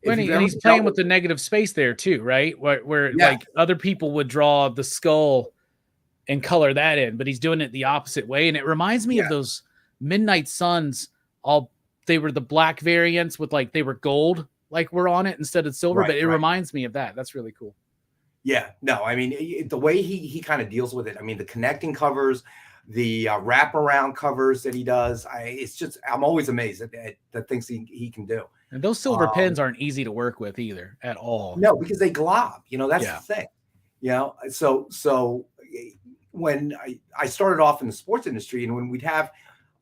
And he's playing with the negative space there too, right? Where like other people would draw the skull and color that in, but he's doing it the opposite way. And it reminds me of those Midnight Suns. They were the black variants with they were gold, were on it instead of silver, but it reminds me of that. That's really cool. Yeah, no, I mean, the way he kind of deals with it. I mean, the connecting covers, the wraparound covers that he does. I'm always amazed at the things he can do. And those silver pens aren't easy to work with either at all. No, because they glob. That's the thing. So when I started off in the sports industry, and when we'd have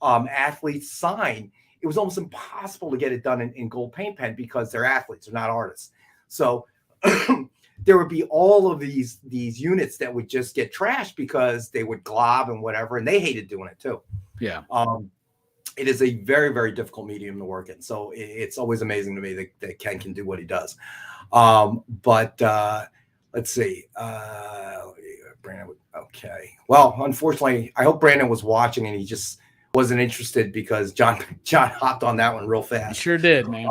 athletes sign, it was almost impossible to get it done in gold paint pen, because they're athletes, they're not artists. So there would be all of these units that would just get trashed because they would glob and whatever, and they hated doing it too. Yeah. It is a very, very difficult medium to work in. So it's always amazing to me that Ken can do what he does. But let's see. Brandon, okay. Well, unfortunately, I hope Brandon was watching and he just wasn't interested, because John hopped on that one real fast. He sure did, man.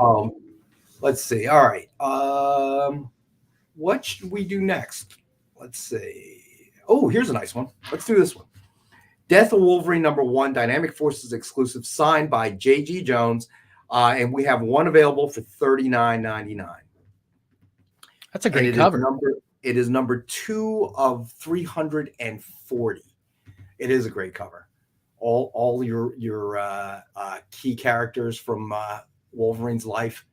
Let's see. All right. What should we do next? Let's see. Oh, here's a nice one. Let's do this one. Death of Wolverine #1, Dynamic Forces exclusive, signed by J.G. Jones. And we have one available for $39.99. That's a great cover. It is number 2 of 340. It is a great cover. All your key characters from Wolverine's life.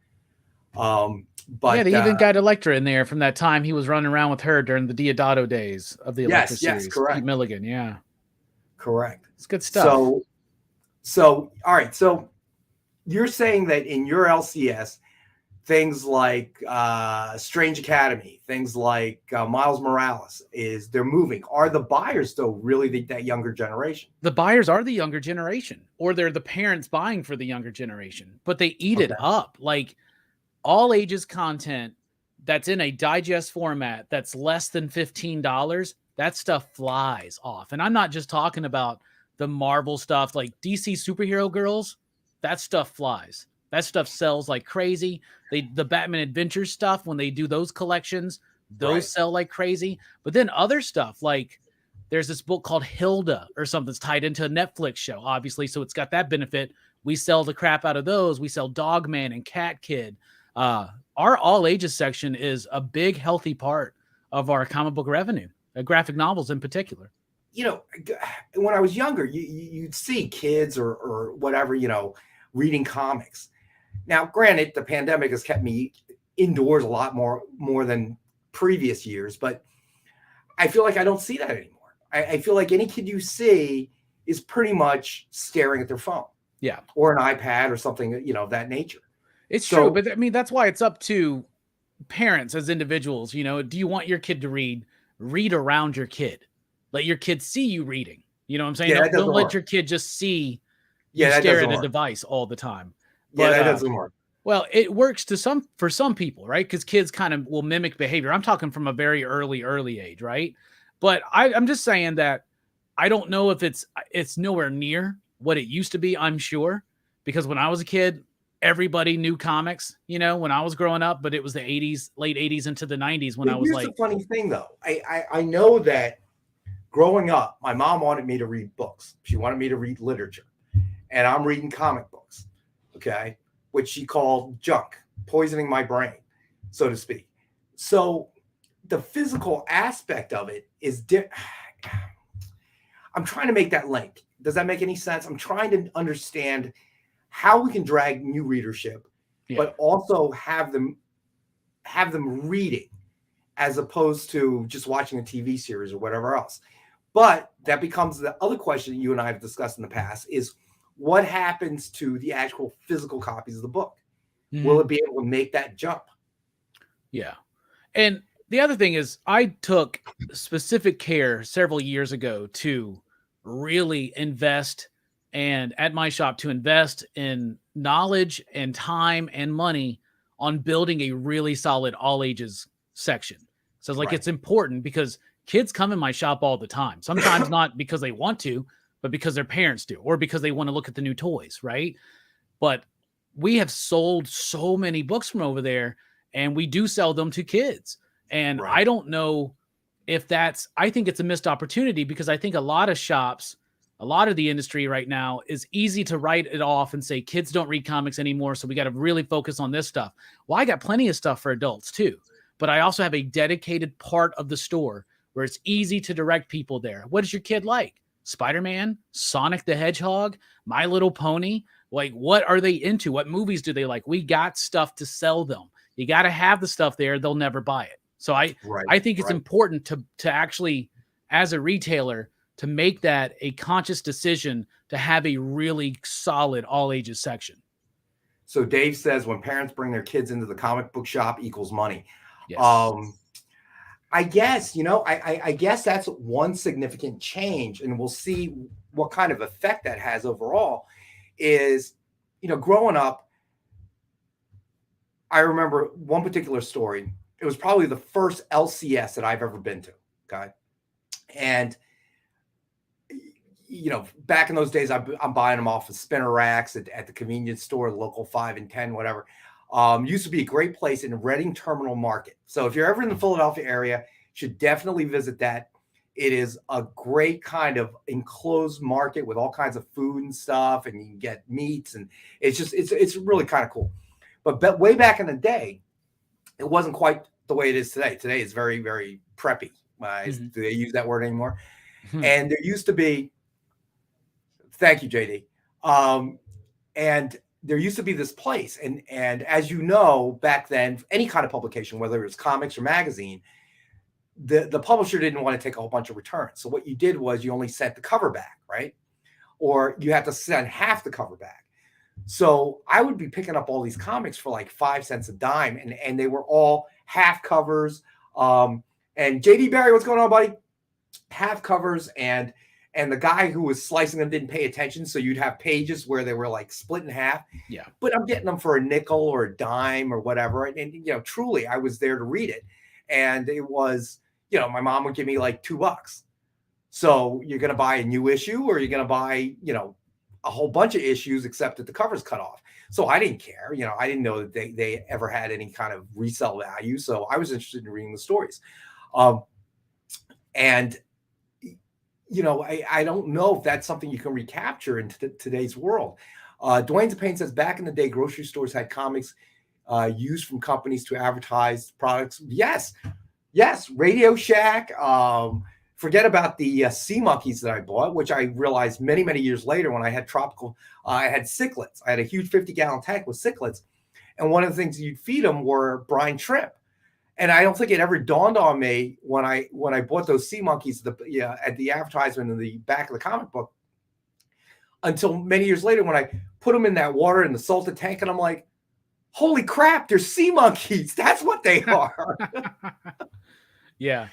But they even got Elektra in there from that time he was running around with her during the Diodato days of the Elektra series. Yes, correct. Pete Milligan, yeah. Correct. It's good stuff. So all right. So you're saying that in your LCS, things like Strange Academy, things like Miles Morales, they're moving. Are the buyers though really that younger generation? The buyers are the younger generation, or they're the parents buying for the younger generation, but they eat it up. All ages content that's in a digest format that's less than $15, that stuff flies off. And I'm not just talking about the Marvel stuff, like DC superhero girls. That stuff flies. That stuff sells like crazy. The Batman Adventures stuff, when they do those collections, those sell like crazy. But then other stuff, like there's this book called Hilda or something that's tied into a Netflix show, obviously. So it's got that benefit. We sell the crap out of those. We sell Dogman and Cat Kid. Our all ages section is a big, healthy part of our comic book revenue, graphic novels in particular. When I was younger, you'd see kids or whatever, reading comics. Now, granted, the pandemic has kept me indoors a lot more than previous years, but I feel like I don't see that anymore. I feel like any kid you see is pretty much staring at their phone. Yeah. Or an iPad or something, of that nature. It's true, but I mean, that's why it's up to parents as individuals. You know, do you want your kid to read? Read around your kid. Let your kid see you reading. You know what I'm saying? Yeah, Don't let your kid just see you stare at a device all the time. But, that doesn't work. Well, it works for some people, right? Because kids kind of will mimic behavior. I'm talking from a very early age, right? But I'm just saying that I don't know if it's nowhere near what it used to be, I'm sure. Because when I was a kid, everybody knew comics, you know, when I was growing up, but it was the 80s, late 80s into the 90s when I was Here's the funny thing, though. I know that growing up, my mom wanted me to read books. She wanted me to read literature. And I'm reading comic books, okay, which she called junk, poisoning my brain, so to speak. So the physical aspect of it is I'm trying to make that link. Does that make any sense? I'm trying to understand how we can drag new readership, but also have them reading as opposed to just watching a TV series or whatever else. But that becomes the other question that you and I have discussed in the past is what happens to the actual physical copies of the book? Mm-hmm. Will it be able to make that jump? Yeah. And the other thing is I took specific care several years ago to really invest and at my shop to invest in knowledge and time and money on building a really solid all ages section. So it's important because kids come in my shop all the time. Sometimes not because they want to, but because their parents do, or because they want to look at the new toys. Right. But we have sold so many books from over there and we do sell them to kids. And I don't know if I think it's a missed opportunity because I think a lot of shops, a lot of the industry right now is easy to write it off and say kids don't read comics anymore. So we got to really focus on this stuff. Well, I got plenty of stuff for adults too, but I also have a dedicated part of the store where it's easy to direct people there. What does your kid like? Spider-Man, Sonic the Hedgehog, My Little Pony. Like, what are they into? What movies do they like? We got stuff to sell them. You got to have the stuff there. They'll never buy it. So I think it's important to actually, as a retailer, to make that a conscious decision to have a really solid all ages section. So Dave says when parents bring their kids into the comic book shop equals money. Yes. I guess, I guess that's one significant change, and we'll see what kind of effect that has overall is, growing up, I remember one particular story. It was probably the first LCS that I've ever been to. Okay. And, back in those days, I'm buying them off of spinner racks at the convenience store, local 5 and 10, whatever. Used to be a great place in Reading Terminal Market. So if you're ever in the Philadelphia area, you should definitely visit that. It is a great kind of enclosed market with all kinds of food and stuff, and you can get meats, and it's really kind of cool. But way back in the day, it wasn't quite the way it is today. Today is very, very preppy. Do they use that word anymore? Mm-hmm. And there used to be, thank you, JD. And there used to be this place. And as you know, back then, any kind of publication, whether it was comics or magazine, the publisher didn't want to take a whole bunch of returns. So what you did was you only sent the cover back, right? Or you had to send half the cover back. So I would be picking up all these comics for like 5 cents a dime, and they were all half covers. And JD Barry, what's going on, buddy? Half covers, and the guy who was slicing them didn't pay attention, so you'd have pages where they were like split in half. Yeah. But I'm getting them for a nickel or a dime or whatever, and truly, I was there to read it, and it was, my mom would give me like $2. So you're gonna buy a new issue, or you're gonna buy, a whole bunch of issues, except that the cover's cut off. So I didn't care. I didn't know that they ever had any kind of resale value. So I was interested in reading the stories. And I don't know if that's something you can recapture in today's world. Dwayne Payne says back in the day, grocery stores had comics used from companies to advertise products. Yes. Radio Shack. Forget about the sea monkeys that I bought, which I realized many, many years later when I had I had cichlids. I had a huge 50-gallon tank with cichlids. And one of the things you'd feed them were brine shrimp. And I don't think it ever dawned on me when I bought those sea monkeys at the advertisement in the back of the comic book until many years later when I put them in that water in the salted tank. And I'm like, holy crap, they're sea monkeys. That's what they are. Yeah.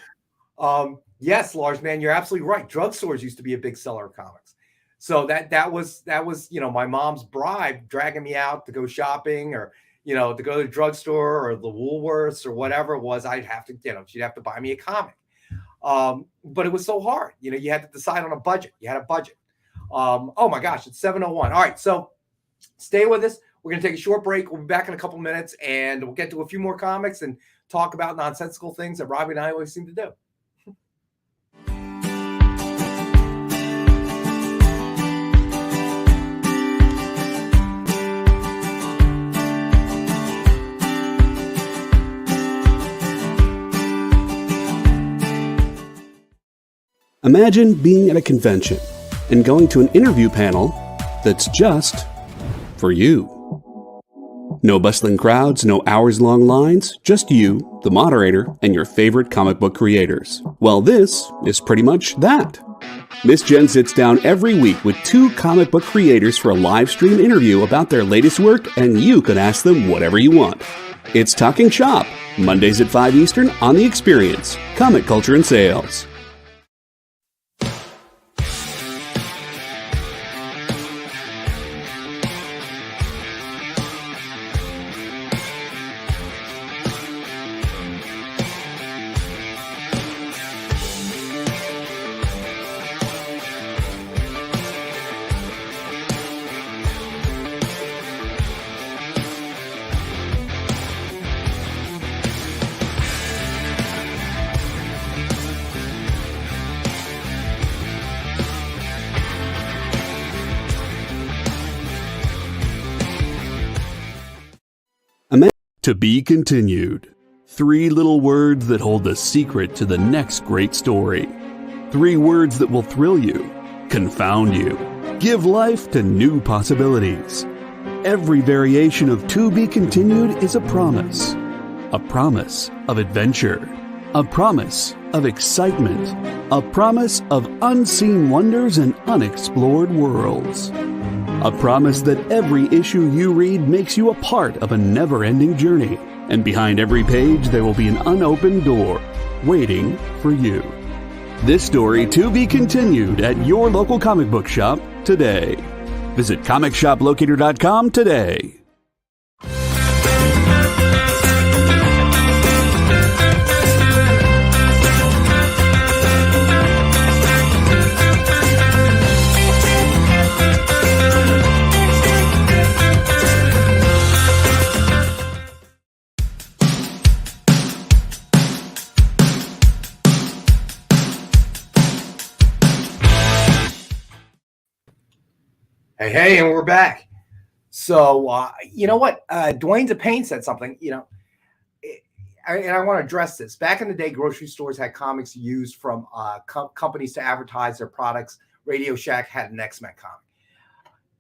Yes, Lars, man, you're absolutely right. Drugstores used to be a big seller of comics. So that was, my mom's bribe dragging me out to go shopping or, to go to the drugstore or the Woolworths or whatever it was. I'd have to, she'd have to buy me a comic. But it was so hard. You had to decide on a budget. You had a budget. Oh my gosh, it's 7:01. All right. So stay with us. We're going to take a short break. We'll be back in a couple minutes and we'll get to a few more comics and talk about nonsensical things that Robbie and I always seem to do. Imagine being at a convention and going to an interview panel that's just for you. No bustling crowds, no hours-long lines, just you, the moderator, and your favorite comic book creators. Well, this is pretty much that. Miss Jen sits down every week with 2 comic book creators for a live stream interview about their latest work, and you can ask them whatever you want. It's Talking Shop, Mondays at 5 Eastern on The Experience, Comic Culture and Sales. To be continued. 3 little words that hold the secret to the next great story. 3 words that will thrill you, confound you, give life to new possibilities. Every variation of To Be Continued is a promise of adventure, a promise of excitement, a promise of unseen wonders and unexplored worlds. A promise that every issue you read makes you a part of a never-ending journey. And behind every page, there will be an unopened door waiting for you. This story to be continued at your local comic book shop today. Visit ComicShopLocator.com today. Hey, and we're back. So, you know what? Dwayne DePayne said something, and I want to address this. Back in the day, grocery stores had comics used from companies to advertise their products. Radio Shack had an X-Men comic.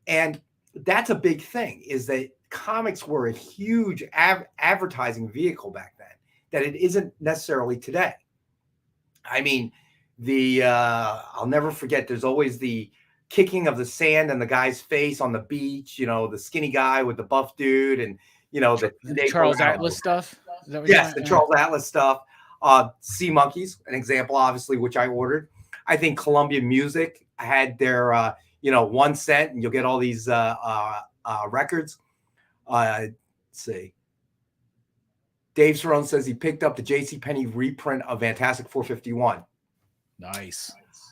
And that's a big thing, is that comics were a huge advertising vehicle back then, that it isn't necessarily today. I mean, I'll never forget, there's always the kicking of the sand in the guy's face on the beach, the skinny guy with the buff dude, and the Charles Atlas stuff. Is that what yes, the Charles Atlas stuff. Sea Monkeys, an example, obviously, which I ordered. I think Columbia Music had their 1 cent, and you'll get all these records. Let's see. Dave Cerrone says he picked up the JCPenney reprint of Fantastic 451. Nice.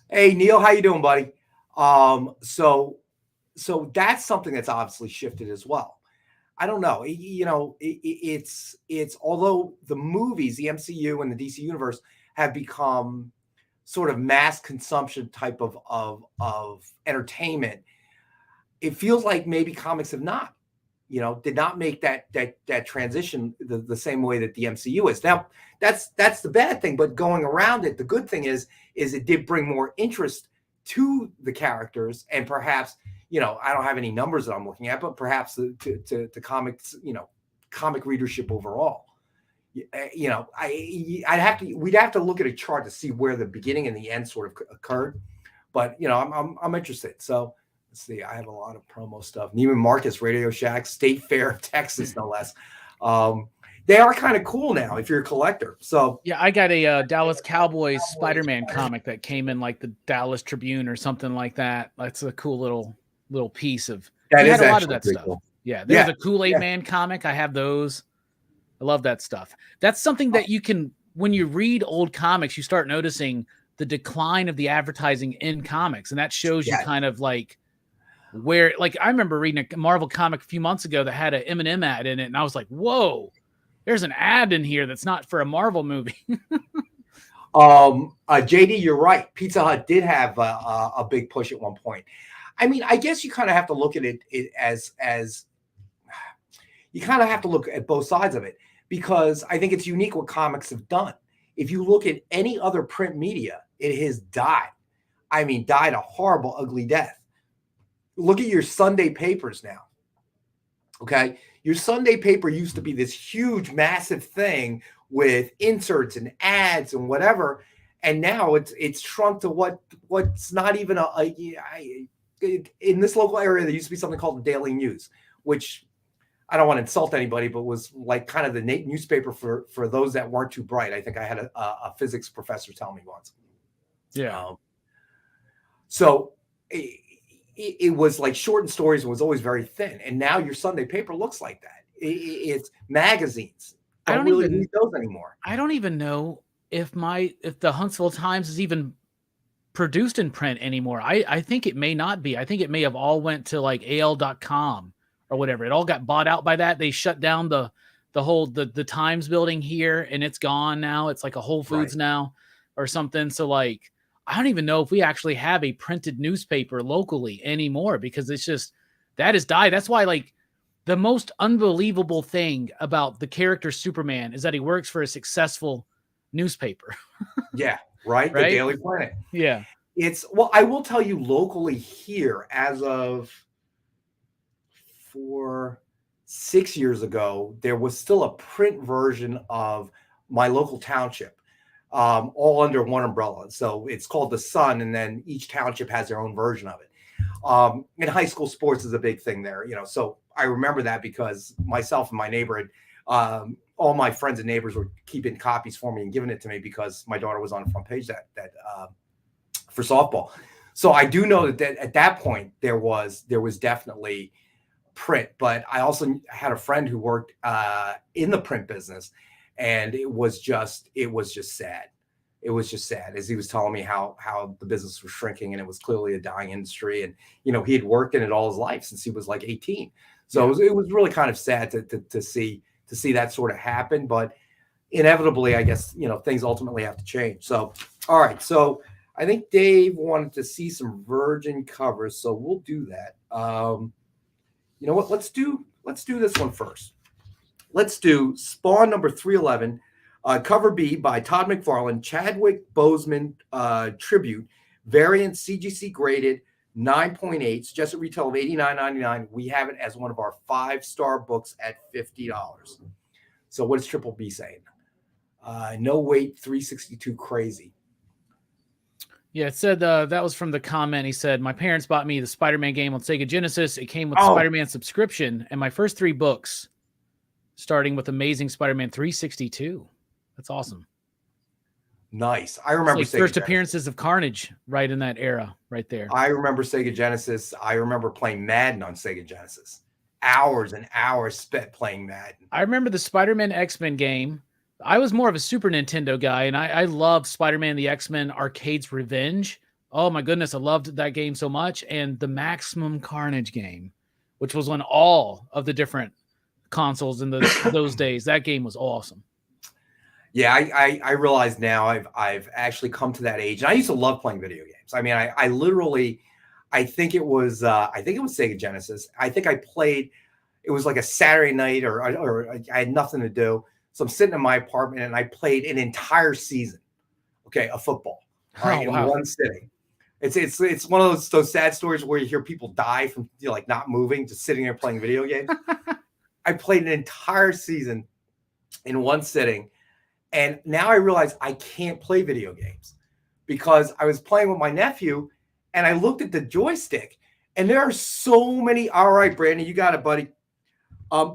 Hey Neil, how you doing, buddy? So that's something that's obviously shifted as well. I don't know. It's although the movies, the MCU and the DC universe have become sort of mass consumption type of entertainment, it feels like maybe comics have not, did not make that transition the same way that the MCU is. Now, that's the bad thing, but going around it, the good thing is it did bring more interest to the characters, and perhaps, I don't have any numbers that I'm looking at, but perhaps to comics, comic readership overall. We'd have to look at a chart to see where the beginning and the end sort of occurred, but I'm interested. So Let's see. I have a lot of promo stuff. Neiman Marcus, Radio Shack, State Fair of Texas, no less. They are kind of cool now if you're a collector. So yeah, I got a Dallas Cowboys Spider-Man comic that came in like the Dallas Tribune or something like that. That's a cool little piece of. That is had a lot of that stuff. Cool. Yeah, there's a Kool-Aid Man comic. I have those. I love that stuff. That's something that you can, when you read old comics, you start noticing the decline of the advertising in comics, and that shows you kind of like where. Like I remember reading a Marvel comic a few months ago that had an M&M ad in it, and I was like, "Whoa, there's an ad in here that's not for a Marvel movie." JD, you're right. Pizza Hut did have a big push at one point. I mean, I guess you kind of have to look at it as you kind of have to look at both sides of it, because I think it's unique what comics have done. If you look at any other print media, it has died. I mean, died a horrible, ugly death. Look at your Sunday papers now. Okay. Your Sunday paper used to be this huge, massive thing with inserts and ads and whatever. And now it's shrunk to what's not even in this local area. There used to be something called the Daily News, which I don't want to insult anybody, but was like kind of the newspaper for those that weren't too bright. I think I had a physics professor tell me once. Yeah. So it was like shortened stories and was always very thin. And now your Sunday paper looks like that. It's magazines. I don't really need those anymore. I don't even know if the Huntsville Times is even produced in print anymore. I think it may not be. I think it may have all went to like AL.com or whatever. It all got bought out by that. They shut down the whole Times building here, and it's gone now. It's like a Whole Foods now or something. So like, I don't even know if we actually have a printed newspaper locally anymore, because it's just, that has died. That's why like the most unbelievable thing about the character Superman is that he works for a successful nursepaper. Yeah. Right. The Daily Planet. Yeah. Well, I will tell you locally here, as of 6 years ago, there was still a print version of My Local Township, all under one umbrella. So it's called The Sun, and then each township has their own version of it. And high school sports is a big thing there, so I remember that because myself and my neighborhood, all my friends and neighbors were keeping copies for me and giving it to me because my daughter was on the front page that for softball. So I do know that at that point there was definitely print, but I also had a friend who worked in the print business, and it was just sad. It was just sad, as he was telling me how the business was shrinking, and it was clearly a dying industry. And he had worked in it all his life since he was like 18. So it was really kind of sad to see that sort of happen. But inevitably, I guess things ultimately have to change. So all right, so I think Dave wanted to see some Virgin covers, so we'll do that. You know what? Let's do this one first. Let's do Spawn number 311. Cover B by Todd McFarlane, Chadwick Boseman tribute, variant CGC graded 9.8, suggested retail of $89.99. We have it as one of our 5-star books at $50. So what is Triple B saying? No wait, 362 crazy. Yeah, it said that was from the comment. He said, my parents bought me the Spider-Man game on Sega Genesis. It came with the Spider-Man subscription and my first 3 books, starting with Amazing Spider-Man 362. That's awesome. Nice. I remember like first appearances of Carnage right in that era right there. I remember Sega Genesis. I remember playing Madden on Sega Genesis. Hours and hours spent playing Madden. I remember the Spider-Man X-Men game. I was more of a Super Nintendo guy, and I loved Spider-Man the X-Men Arcade's Revenge. Oh my goodness, I loved that game so much. And the Maximum Carnage game, which was on all of the different consoles in those days. That game was awesome. Yeah, I realize now I've actually come to that age. And I used to love playing video games. I mean, I literally, I think it was Sega Genesis. I think I played, it was like a Saturday night or I had nothing to do. So I'm sitting in my apartment and I played an entire season, of football, in one sitting. It's one of those sad stories where you hear people die from like not moving, just sitting there playing video games. I played an entire season in one sitting. And now I realize I can't play video games because I was playing with my nephew and I looked at the joystick And there are so many. All right, Brandon, you got it, buddy.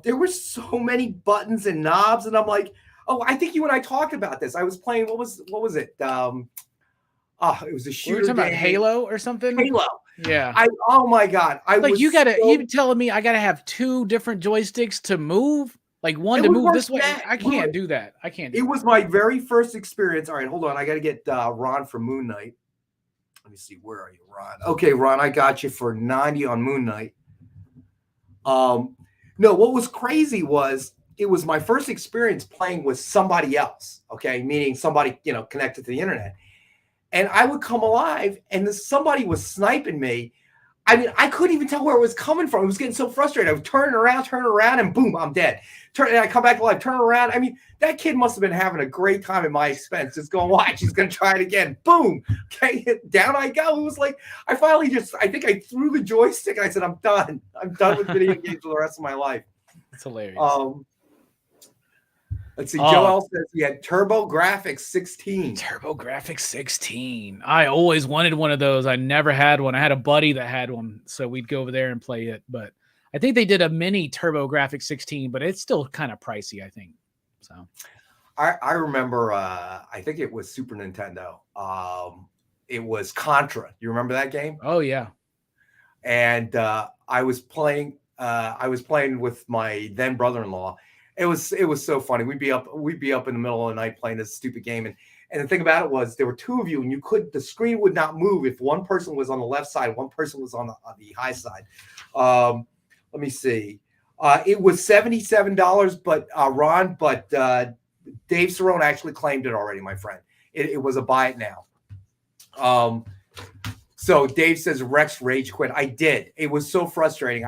There were so many buttons and knobs, and I'm like, oh, I think you and I talked about this. I was playing. What was it? It was a shooter. We were talking about Halo or something. Halo. Yeah. Oh my God. You telling me I gotta have 2 different joysticks to move? Like one to move this way? I can't do that. I can't do it. It was my very first experience. All right, hold on. I gotta get Ron from Moon Knight. Let me see. Where are you, Ron? Okay, Ron, I got you for 90 on Moon Knight. No, what was crazy was it was my first experience playing with somebody else. Okay, meaning somebody connected to the internet. And I would come alive, and somebody was sniping me. I mean, I couldn't even tell where it was coming from. It was getting so frustrated. I would turn around, and boom, I'm dead. And I come back alive, turn around. I mean, that kid must have been having a great time at my expense. Just going, watch, he's going to try it again. Boom. Okay, down I go. It was like, I think I threw the joystick, and I said, I'm done. I'm done with video games for the rest of my life. It's hilarious. Let's see. Joel says he had TurboGrafx 16. TurboGrafx 16. I always wanted one of those. I never had one. I had a buddy that had one, so we'd go over there and play it. But I think they did a mini TurboGrafx 16, but it's still kind of pricey, I think. So I remember, I think it was Super Nintendo. It was Contra. You remember that game? Oh, yeah. And I was playing with my then brother-in-law. It was so funny. We'd be up in the middle of the night playing this stupid game. And the thing about it was there were 2 of you, and the screen would not move if one person was on the left side, one person was on the high side. Let me see. It was $77, but Ron, Dave Cerrone actually claimed it already, my friend. It was a buy it now. So Dave says Rex rage quit. I did. It was so frustrating.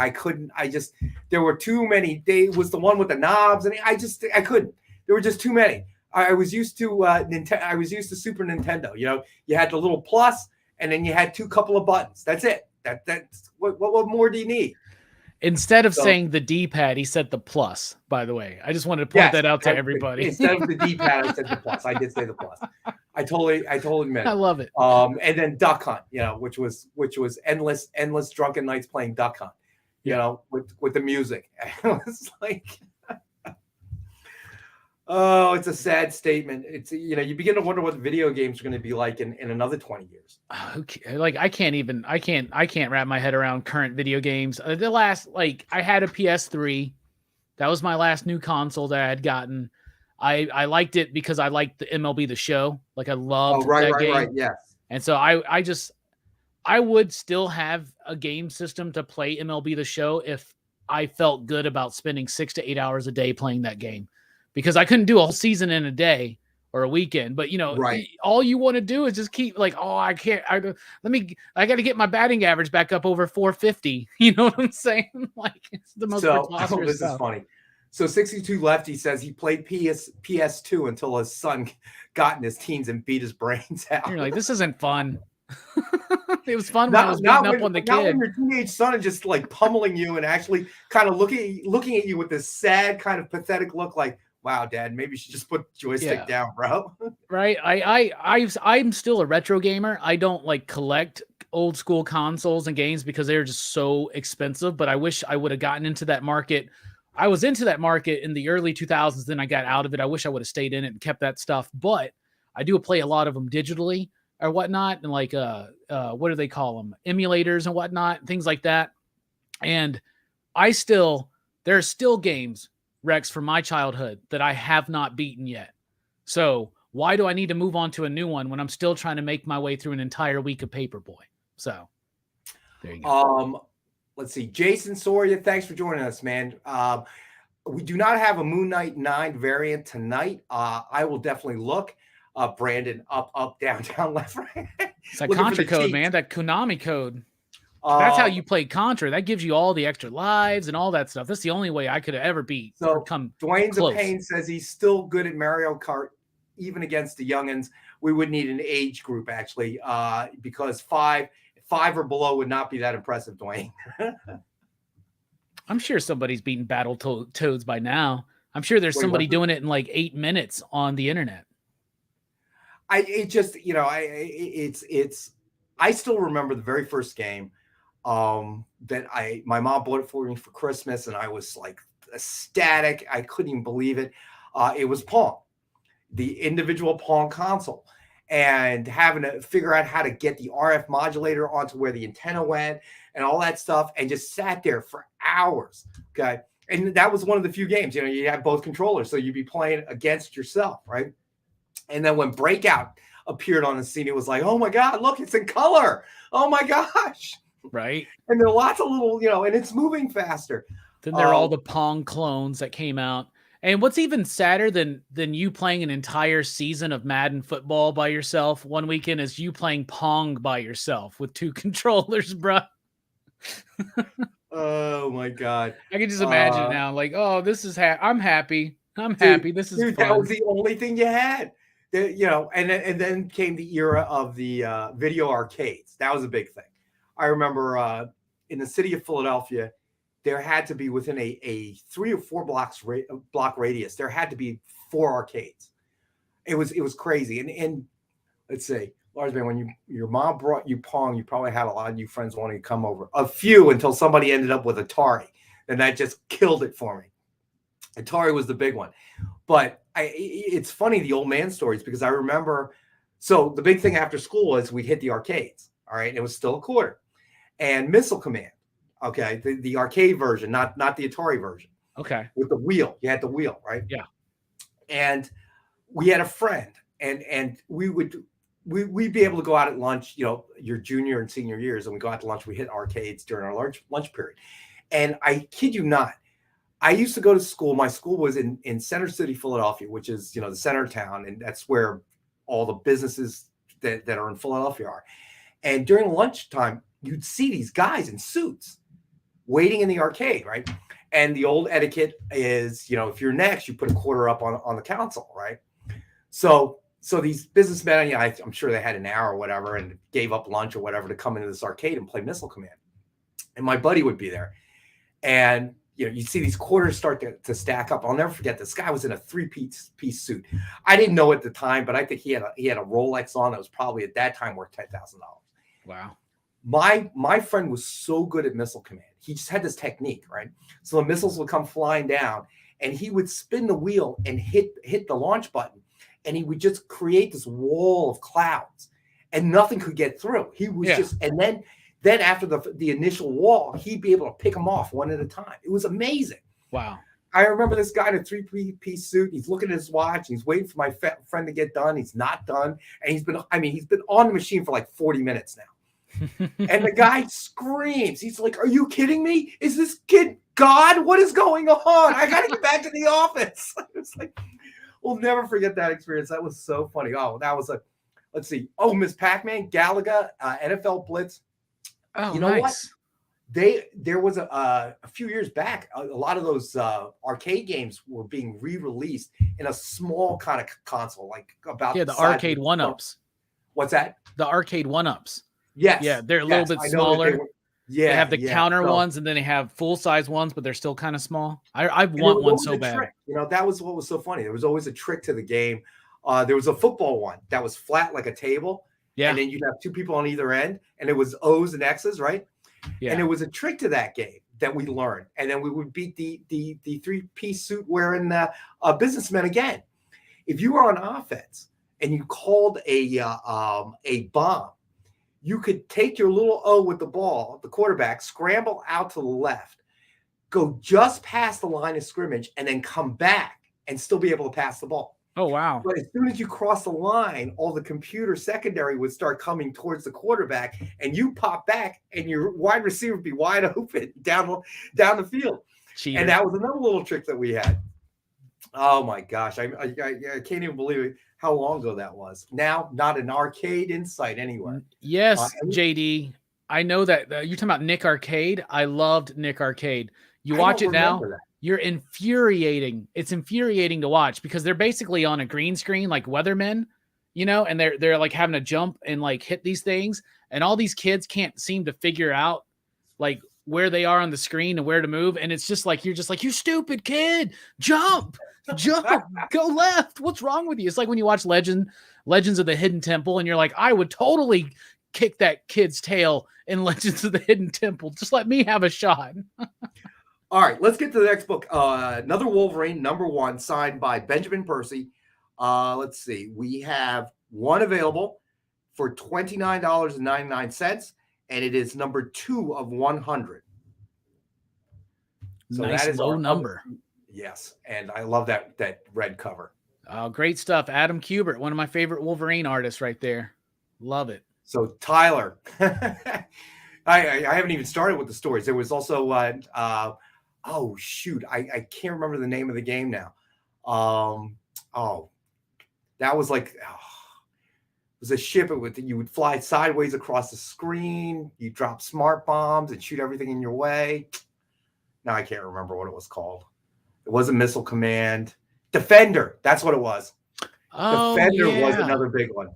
There were too many. Dave was the one with the knobs, and I couldn't. There were just too many. I was used to Nintendo. I was used to Super Nintendo. You had the little plus, and then you had 2 couple of buttons. That's it. That's what more do you need? Instead of saying the D-pad, he said the plus, by the way. I just wanted to point that out to everybody. Instead of the D-pad, I said the plus. I did say the plus. I totally admit it. I love it. And then Duck Hunt, which was endless drunken nights playing Duck Hunt, with the music. It was like, oh, it's a sad statement. It's, you begin to wonder what video games are going to be like in another 20 years. Okay. Like I can't wrap my head around current video games. I had a PS3. That was my last new console that I had gotten. I liked it because I liked the MLB The Show. Like I loved that game. Right, yes. And so I would still have a game system to play MLB The Show if I felt good about spending 6 to 8 hours a day playing that game, because I couldn't do a whole season in a day or a weekend. But all you want to do is just keep like, oh, I can't. I got to get my batting average back up over 450. You know what I'm saying? Like it's the most preposterous this stuff. Is funny. So 62 Lefty says he played PS2 until his son got in his teens and beat his brains out. You're like, this isn't fun. It was fun when I was beating up on the kid. Not when your teenage son is just like pummeling you and actually kind of looking at you with this sad kind of pathetic look like, wow, Dad, maybe you should just put the joystick down, bro. Right. I'm still a retro gamer. I don't like collect old school consoles and games because they're just so expensive, but I wish I would have gotten into that market. I was into that market in the early 2000s, then I got out of it. I wish I would have stayed in it and kept that stuff, but I do play a lot of them digitally or whatnot. And like, what do they call them? Emulators and whatnot, things like that. And there are still games, Rex, from my childhood that I have not beaten yet. So why do I need to move on to a new one when I'm still trying to make my way through an entire week of Paperboy? So there you go. Let's see. Jason Soria, thanks for joining us, man. We do not have a Moon Knight 9 variant tonight. I will definitely look. Brandon, up, down, left, right. It's that Contra code, man. That Konami code. That's how you play Contra. That gives you all the extra lives and all that stuff. That's the only way I could have ever beat. So Dwayne's a Pain says he's still good at Mario Kart, even against the youngins. We would need an age group, actually, because five or below would not be that impressive, Dwayne. I'm sure somebody's beaten Battletoads by now. I'm sure there's somebody doing it in like 8 minutes on the internet. I still remember the very first game. that my mom bought it for me for Christmas, and I was like ecstatic. I couldn't even believe it. It was Pong, the individual Pong console, and having to figure out how to get the RF modulator onto where the antenna went and all that stuff, and just sat there for hours. Okay. And that was one of the few games, you had both controllers, so you'd be playing against yourself, right? And then when Breakout appeared on the scene, it was like, oh my God, look, it's in color. Oh my gosh. Right. And there are lots of little, and it's moving faster. Then there are all the Pong clones that came out. And what's even sadder than you playing an entire season of Madden football by yourself one weekend is you playing Pong by yourself with 2 controllers, bro. Oh my God. I can just imagine it now. Like, oh, this is I'm happy. I'm happy. This is fun. That was the only thing you had. And then came the era of the video arcades. That was a big thing. I remember in the city of Philadelphia, there had to be within a 3 or 4 block radius, there had to be 4 arcades. It was crazy. And let's say, Lars, man, when your mom brought you Pong, you probably had a lot of you friends wanting to come over. A few until somebody ended up with Atari. And that just killed it for me. Atari was the big one. But it's funny, the old man stories, because I remember, so the big thing after school was we'd hit the arcades. All right. And it was still a quarter. And Missile Command. Okay. The arcade version, not the Atari version. Okay. With the wheel. You had the wheel, right? Yeah. And we had a friend, and we'd be able to go out at lunch, your junior and senior years, and we go out to lunch. We hit arcades during our lunch period. And I kid you not, I used to go to school. My school was in Center City, Philadelphia, which is, the center of town. And that's where all the businesses that are in Philadelphia are. And during lunchtime, you'd see these guys in suits waiting in the arcade, right? And the old etiquette is, if you're next, you put a quarter up on the console, right? So these businessmen, I'm sure they had an hour or whatever and gave up lunch or whatever to come into this arcade and play Missile Command. And my buddy would be there. And, you see these quarters start to stack up. I'll never forget, this guy was in a 3-piece suit. I didn't know at the time, but I think he had a Rolex on that was probably at that time worth $10,000. Wow. My friend was so good at Missile Command. He just had this technique, right? So the missiles would come flying down, and he would spin the wheel and hit the launch button, and he would just create this wall of clouds, and nothing could get through. He was just, and then after the initial wall, he'd be able to pick them off one at a time. It was amazing. Wow. I remember this guy in a 3-piece suit. He's looking at his watch. He's waiting for my friend to get done. He's not done, and he's been on the machine for like 40 minutes now. And the guy screams. He's like, "Are you kidding me? Is this kid God? What is going on? I got to get back to the office." It's like, we'll never forget that experience. That was so funny. Oh, that was let's see. Oh, Miss Pac-Man, Galaga, NFL Blitz. Oh, you know nice. What? There was a few years back, a lot of those arcade games were being re-released in a small kind of console, like about the arcade one-ups. What's that? The arcade one-ups. Yes. Yeah, they're a little bit smaller. They have the counter ones, and then they have full-size ones, but they're still kind of small. I want one so bad. Trick. That was what was so funny. There was always a trick to the game. There was a football one that was flat like a table. Yeah. And then you'd have 2 people on either end, and it was O's and X's, right? Yeah. And it was a trick to that game that we learned. And then we would beat the 3-piece suit wearing businessmen again. If you were on offense and you called a bomb, you could take your little O with the ball, the quarterback, scramble out to the left, go just past the line of scrimmage, and then come back and still be able to pass the ball. Oh, wow. But as soon as you cross the line, all the computer secondary would start coming towards the quarterback, and you pop back, and your wide receiver would be wide open down the field. Cheater. And that was another little trick that we had. Oh, my gosh. I can't even believe it. How long ago that was. Now, not an arcade in sight anywhere. Yes, JD. I know that you're talking about Nick Arcade. I loved Nick Arcade. You watch it now, you're infuriating. It's infuriating to watch because they're basically on a green screen like weathermen, and they're like having to jump and like hit these things. And all these kids can't seem to figure out like where they are on the screen and where to move. And it's just like, you're just like, you stupid kid, jump, go left. What's wrong with you? It's like when you watch Legends of the Hidden Temple and you're like, I would totally kick that kid's tail in Legends of the Hidden Temple. Just let me have a shot. All right, let's get to the next book. Another Wolverine, #1, signed by Benjamin Percy. Let's see. We have one available for $29.99, and it is #2 of 100. So nice that is low our number. Yes, and I love that red cover. Great stuff. Adam Kubert, one of my favorite Wolverine artists right there. Love it. So Tyler, I haven't even started with the stories. There was also oh shoot, I can't remember the name of the game now. That was like it was a ship. You would fly sideways across the screen. You drop smart bombs and shoot everything in your way. Now I can't remember what it was called. It wasn't Missile Command. Defender. That's what it was. Oh, Defender yeah. was another big one.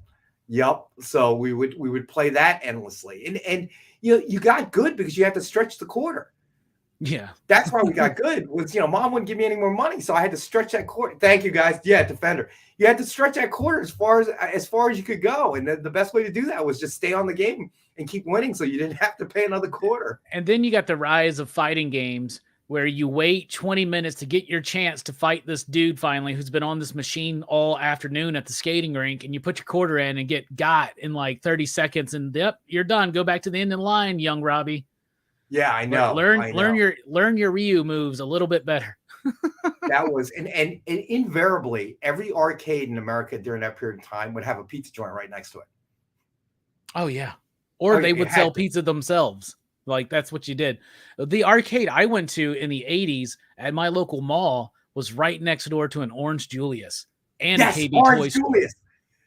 Yep. So we would play that endlessly, and you got good because you had to stretch the quarter. Yeah, that's why we got good. Was Mom wouldn't give me any more money, so I had to stretch that quarter. Thank you guys. Yeah, Defender. You had to stretch that quarter as far as you could go, and the best way to do that was just stay on the game and keep winning, so you didn't have to pay another quarter. And then you got the rise of fighting games where you wait 20 minutes to get your chance to fight this dude finally who's been on this machine all afternoon at the skating rink, and you put your quarter in and get got in like 30 seconds, and yep, you're done. Go back to the end of the line, young Robbie. Yeah, I know. Learn your Ryu moves a little bit better. That was and invariably every arcade in America during that period of time would have a pizza joint right next to it. Oh yeah. Or they would sell pizza themselves. Like that's what you did. The arcade I went to in the 80s at my local mall was right next door to an Orange Julius and a KB Orange Toy Julius. Store.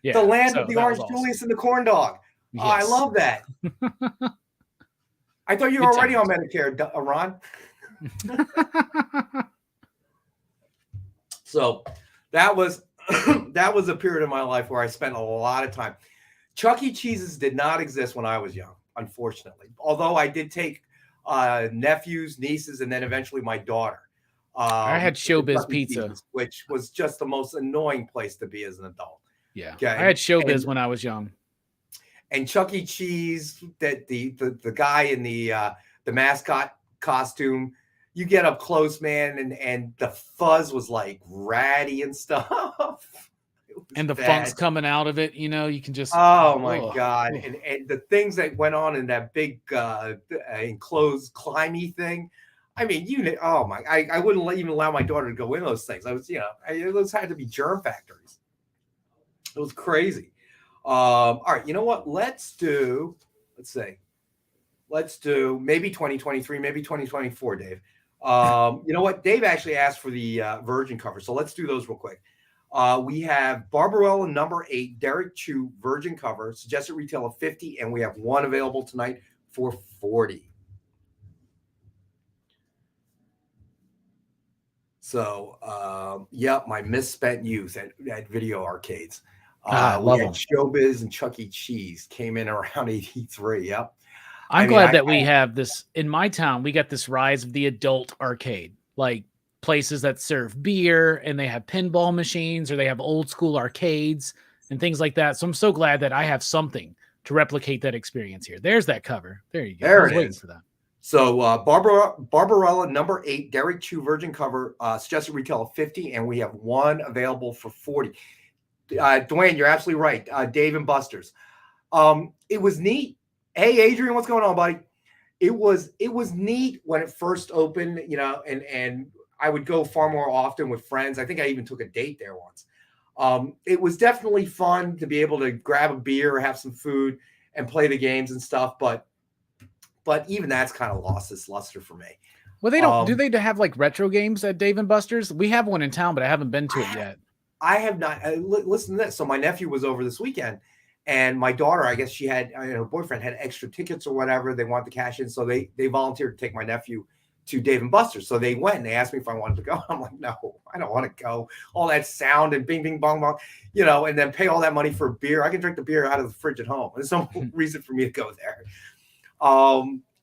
Yeah, the land so of the that Orange was awesome. Julius and the corn dog. Yes. Oh, I love that. I thought you were already on Medicare, Ron. So that was a period of my life where I spent a lot of time. Chuck E. Cheese's did not exist when I was young, unfortunately. Although I did take nephews, nieces, and then eventually my daughter. I had Showbiz Pizza, which was just the most annoying place to be as an adult. Yeah, okay? I had Showbiz when I was young. And Chuck E. Cheese, that the guy in the mascot costume, you get up close, man, and the fuzz was like ratty and stuff. And the funk's coming out of it, you can just my God. And the things that went on in that big enclosed climby thing. I mean, I wouldn't even allow my daughter to go in those things. I was, those had to be germ factories. It was crazy. All right, you know what? Let's do maybe 2023, maybe 2024, Dave. You know what? Dave actually asked for the Virgin cover, so let's do those real quick. We have Barbarella #8, Derek Chu Virgin cover, suggested retail of $50, and we have one available tonight for $40. So, my misspent youth at video arcades. Love them. Showbiz and Chuck E. Cheese came in around 83. Yep. I'm glad that we have this in my town. We got this rise of the adult arcade, like places that serve beer and they have pinball machines or they have old school arcades and things like that. So I'm so glad that I have something to replicate that experience here. There's that cover. There you go. There I was it waiting is. for that. So Barbarella #8, Derek Chu Virgin cover, suggested retail of $50, and we have one available for $40. Dwayne, you're absolutely right. Dave and Buster's. It was neat. Hey, Adrian, what's going on, buddy? It was neat when it first opened, and I would go far more often with friends. I think I even took a date there once. It was definitely fun to be able to grab a beer, have some food, and play the games and stuff. But even that's kind of lost its luster for me. Well, they don't. Do they have like retro games at Dave and Buster's? We have one in town, but I haven't been to it yet. I have not. Listen to this. So my nephew was over this weekend, and my daughter, I guess she had, her boyfriend had extra tickets or whatever. They wanted to cash in, so they volunteered to take my nephew to Dave and Buster's. So they went and they asked me if I wanted to go. I'm like, no, I don't want to go. All that sound and bing, bing, bong, bong, and then pay all that money for a beer. I can drink the beer out of the fridge at home. There's no reason for me to go there.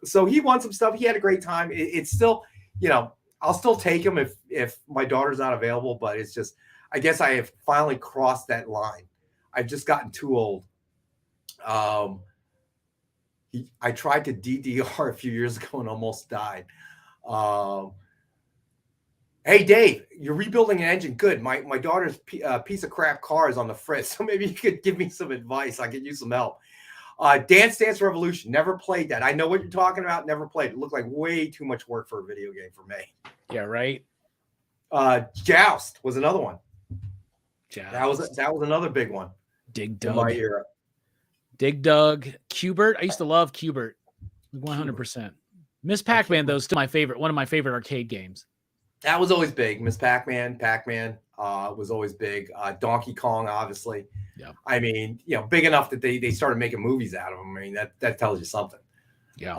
So he won some stuff. He had a great time. It's still, I'll still take him if my daughter's not available, but it's just, I guess I have finally crossed that line. I've just gotten too old. I tried to DDR a few years ago and almost died. Hey, Dave, you're rebuilding an engine. Good. My daughter's piece of crap car is on the fritz, so maybe you could give me some advice. I could use some help. Dance Dance Revolution. Never played that. I know what you're talking about. Never played. It looked like way too much work for a video game for me. Yeah, right. Joust was another one. Joust. That was another big one. Dig Dug. In my era. Dig Dug. Cubert. I used to love Cubert. 100%. Miss Pac-Man, though, is still my favorite. One of my favorite arcade games. That was always big. Miss Pac-Man was always big. Donkey Kong, obviously. Yeah. I mean, big enough that they started making movies out of them. I mean, that tells you something. Yeah.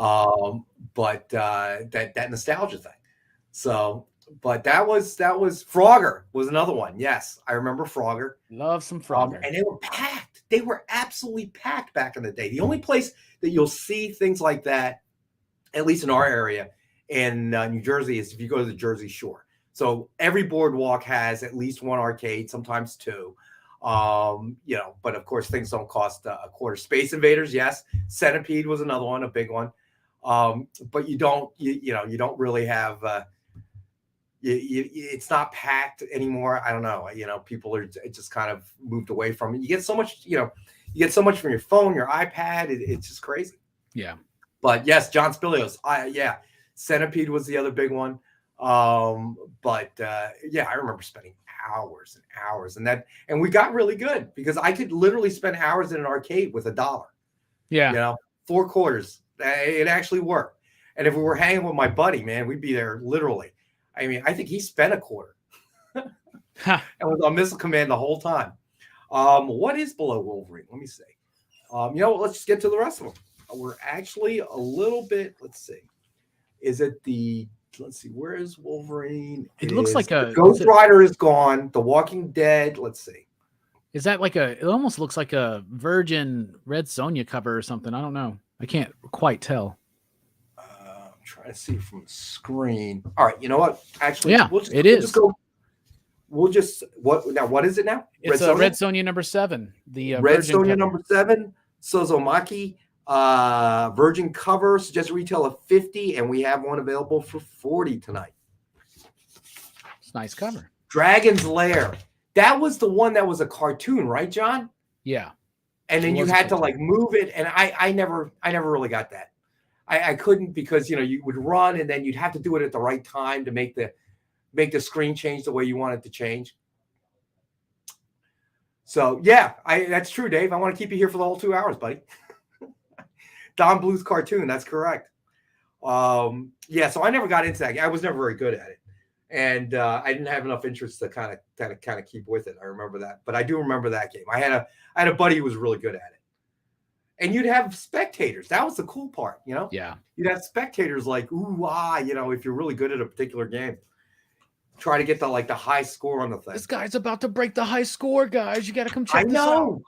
But that nostalgia thing. So, but that was Frogger was another one. Yes, I remember Frogger. Love some Frogger. And they were packed. They were absolutely packed back in the day. The only place that you'll see things like that, at least in our area, in New Jersey, is if you go to the Jersey Shore. So every boardwalk has at least one arcade, sometimes two. But of course things don't cost a quarter. Space Invaders, yes. Centipede was another one, a big one. But you don't really have. It's not packed anymore. I don't know. People are just kind of moved away from it. You get so much. You get so much from your phone, your iPad. It's just crazy. Yeah. But yes, John Spilios. Yeah. Centipede was the other big one. I remember spending hours and hours and we got really good because I could literally spend hours in an arcade with $1. Yeah. 4 quarters. It actually worked. And if we were hanging with my buddy, man, we'd be there literally. I mean, I think he spent a quarter and was on Missile Command the whole time. What is below Wolverine? Let me see. Let's just get to the rest of them. We're actually a little bit, let's see. Is it let's see, where is Wolverine? It looks like a Ghost Rider is gone. The Walking Dead. Let's see. Is that it almost looks like a Virgin Red Sonja cover or something? I don't know. I can't quite tell. I'm trying to see from the screen. All right. You know what? Actually, yeah, what is it? What is it now? It's Red Sonja number 7. The Red Sonja number 7. Sozomaki. Virgin cover, suggested retail of $50, and we have one available for $40 tonight. It's a nice cover. Dragon's Lair. That was the one that was a cartoon, right, John? Yeah. And then you had to move it, and I never really got that. I couldn't because you would run and then you'd have to do it at the right time to make the screen change the way you want it to change. So yeah, that's true, Dave. I want to keep you here for the whole 2 hours, buddy. Don Bluth's cartoon. That's correct. So I never got into that. I was never very good at it. And I didn't have enough interest to kind of keep with it. I remember that. But I do remember that game. I had a buddy who was really good at it. And you'd have spectators. That was the cool part, Yeah. You'd have spectators like, ooh, if you're really good at a particular game. Try to get the high score on the thing. This guy's about to break the high score, guys. You got to come check this out. I know.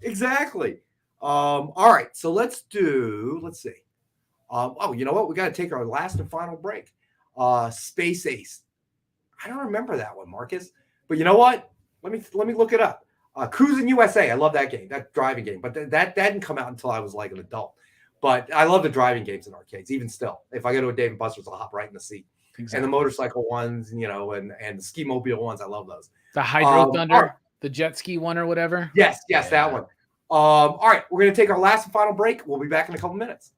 Exactly. All right, so let's see. You know what? We got to take our last and final break. Space Ace. I don't remember that one, Marcus. But you know what? Let me look it up. Cruising USA. I love that game, that driving game. But that didn't come out until I was like an adult. But I love the driving games in arcades, even still. If I go to a Dave & Buster's, I'll hop right in the seat. Exactly. And the motorcycle ones, and the ski mobile ones, I love those. The Hydro Thunder, the jet ski one or whatever. Yes, that one. All right, we're going to take our last and final break. We'll be back in a couple minutes.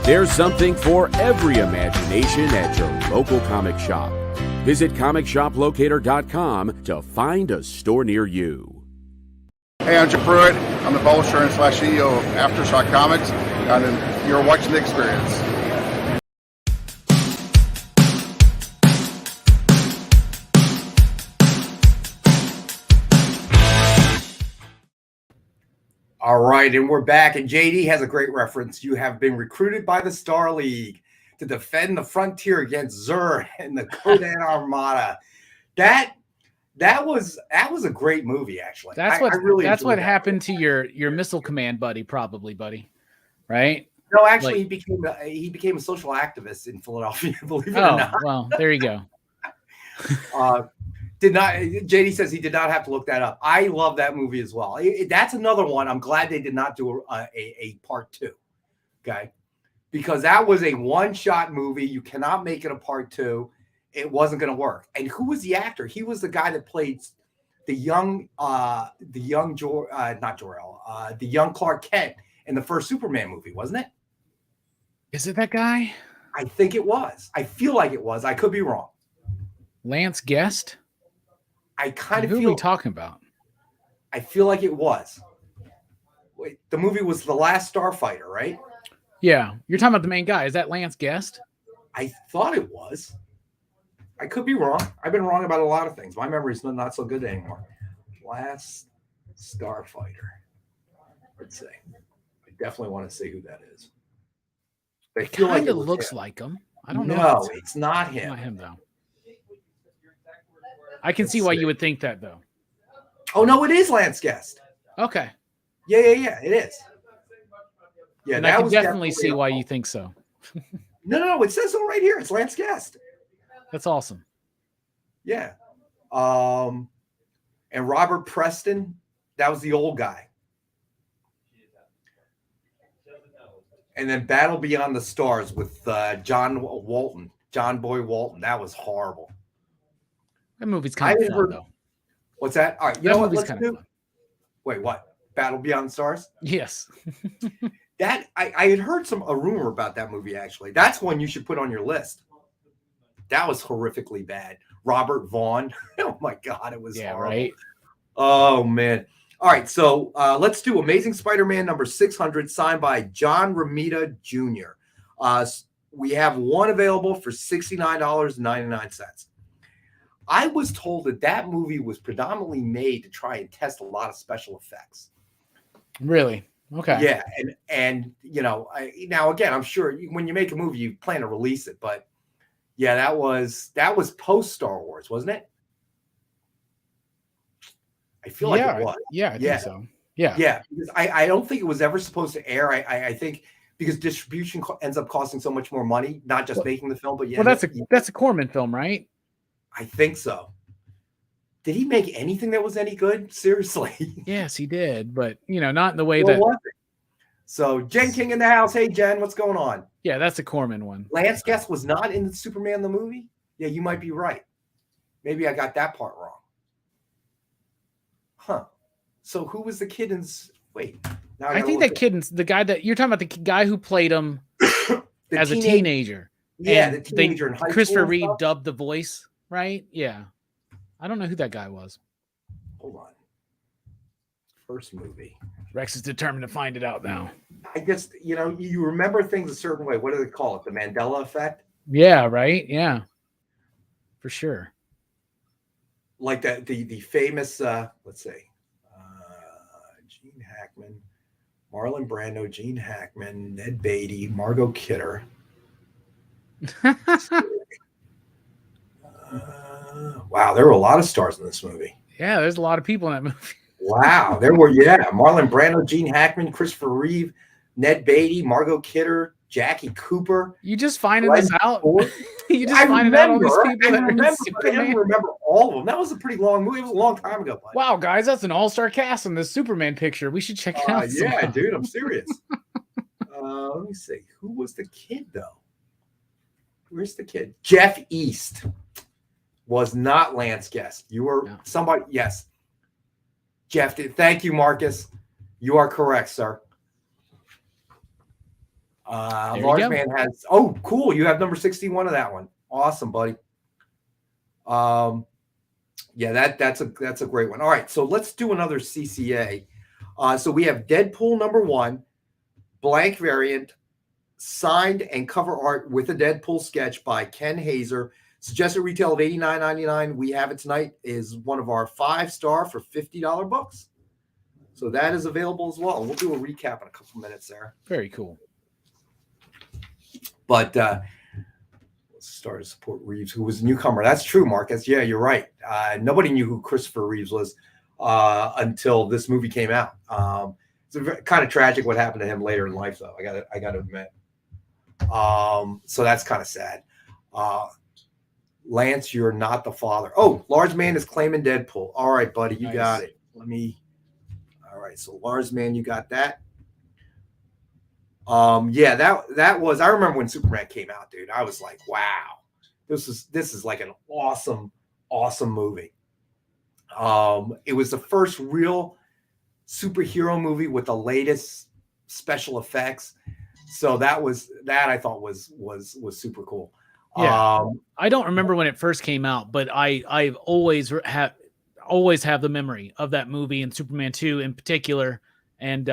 There's something for every imagination at your local comic shop. Visit ComicShopLocator.com to find a store near you. Hey, I'm Jim Pruitt. I'm the publisher and CEO of Aftershock Comics, and you're watching The Experience. All right, and we're back, and JD has a great reference. You have been recruited by the Star League to defend the frontier against Zur and the Kodan Armada. That was a great movie, actually. That's what happened to your missile command buddy, probably, buddy. Right? No, actually, he became a social activist in Philadelphia. Believe it or not. Well, there you go. JD says he did not have to look that up. I love that movie as well. That's another one. I'm glad they did not do a part 2. Okay. Because that was a one-shot movie. You cannot make it a part 2. It wasn't going to work. And who was the actor? He was the guy that played the young Clark Kent in the first Superman movie, wasn't it? Is it that guy? I think it was. I feel like it was. I could be wrong. Lance Guest? I kind of feel. Who are we talking about? I feel like it was. Wait, the movie was The Last Starfighter, right? Yeah. You're talking about the main guy. Is that Lance Guest? I thought it was. I could be wrong. I've been wrong about a lot of things. My memory's not so good anymore. Last Starfighter. Let's see. I definitely want to see who that is. It kind of looks like him. I don't know. No, it's not him. Not him, though. I can see why you would think that, though. Oh, no, it is Lance Guest. Okay. Yeah, it is. Yeah, and I can definitely see why you think so. No, it says so right here. It's Lance Guest. That's awesome. Yeah. And Robert Preston, that was the old guy. And then Battle Beyond the Stars with John Boy Walton. That was horrible. That movie's kind of fun, though. What's that? All right, you know what? Let's do. Wait, what? Battle Beyond the Stars? Yes. That I had heard a rumor about that movie. Actually, that's one you should put on your list. That was horrifically bad. Robert Vaughn. Oh my God, it was horrible. Right. Oh man. All right, so let's do Amazing Spider-Man number 600, signed by John Romita Jr. We have one available for $69.99. I was told that movie was predominantly made to try and test a lot of special effects. Really? Okay. Yeah, and now again, I'm sure when you make a movie, you plan to release it, but yeah, that was post Star Wars, wasn't it? I feel like it was. Yeah, I think so. Yeah. Yeah, because I don't think it was ever supposed to air. I think because distribution ends up costing so much more money, not just making the film, but yeah. Well, that's a Corman film, right? I think so. Did he make anything that was any good? Seriously. Yes, he did, but not in the way that. So Jen King in the house. Hey Jen, what's going on? Yeah, that's a Corman one. Lance Guest was not in Superman the movie? Yeah, you might be right. Maybe I got that part wrong. Huh. So who was the kid in? Wait. Now I think that kid, the guy that you're talking about, the guy who played him as a teenager. Yeah, the teenager in high school. Christopher Reeve dubbed the voice, right? Yeah. I don't know who that guy was. Hold on. First movie. Rex is determined to find it out now. I guess, you remember things a certain way. What do they call it? The Mandela effect? Yeah, right? Yeah. For sure. Like the famous, let's see, Gene Hackman, Marlon Brando, Gene Hackman, Ned Beatty, Margot Kidder. Wow, there were a lot of stars in this movie. Yeah, there's a lot of people in that movie. Wow, there were, Marlon Brando, Gene Hackman, Christopher Reeve, Ned Beatty, Margot Kidder, Jackie Cooper. You just finding this out? You just finding out all these people I don't remember all of them. That was a pretty long movie. It was a long time ago. Buddy. Wow, guys, that's an all-star cast in this Superman picture. We should check it out. Yeah, dude, I'm serious. Let me see. Who was the kid, though? Where's the kid? Jeff East was not Lance Guest. You were somebody. Yes. Jeff did. Thank you, Marcus. You are correct, sir. Large Man has. Oh, cool! You have number 61 of that one. Awesome, buddy. Yeah, that's a great one. All right, so let's do another CCA. So we have Deadpool number 1, blank variant, signed and cover art with a Deadpool sketch by Ken Hazer. Suggested retail of $89.99. We have it tonight is one of our 5-star for $50 books. So that is available as well. We'll do a recap in a couple minutes there. Very cool. But let's start to support Reeves, who was a newcomer. That's true, Marcus. Yeah, you're right. Nobody knew who Christopher Reeves was until this movie came out. It's kind of tragic what happened to him later in life, though. I got to admit. So that's kind of sad. Lance, you're not the father. Oh, Large Man is claiming Deadpool. All right, buddy, you got it. All right, so Large Man, you got that. Yeah, that was. I remember when Superman came out, dude. I was like, wow, this is like an awesome movie. It was the first real superhero movie with the latest special effects. So that I thought was super cool. Yeah, I don't remember when it first came out, but I've always have the memory of that movie and Superman 2 in particular, and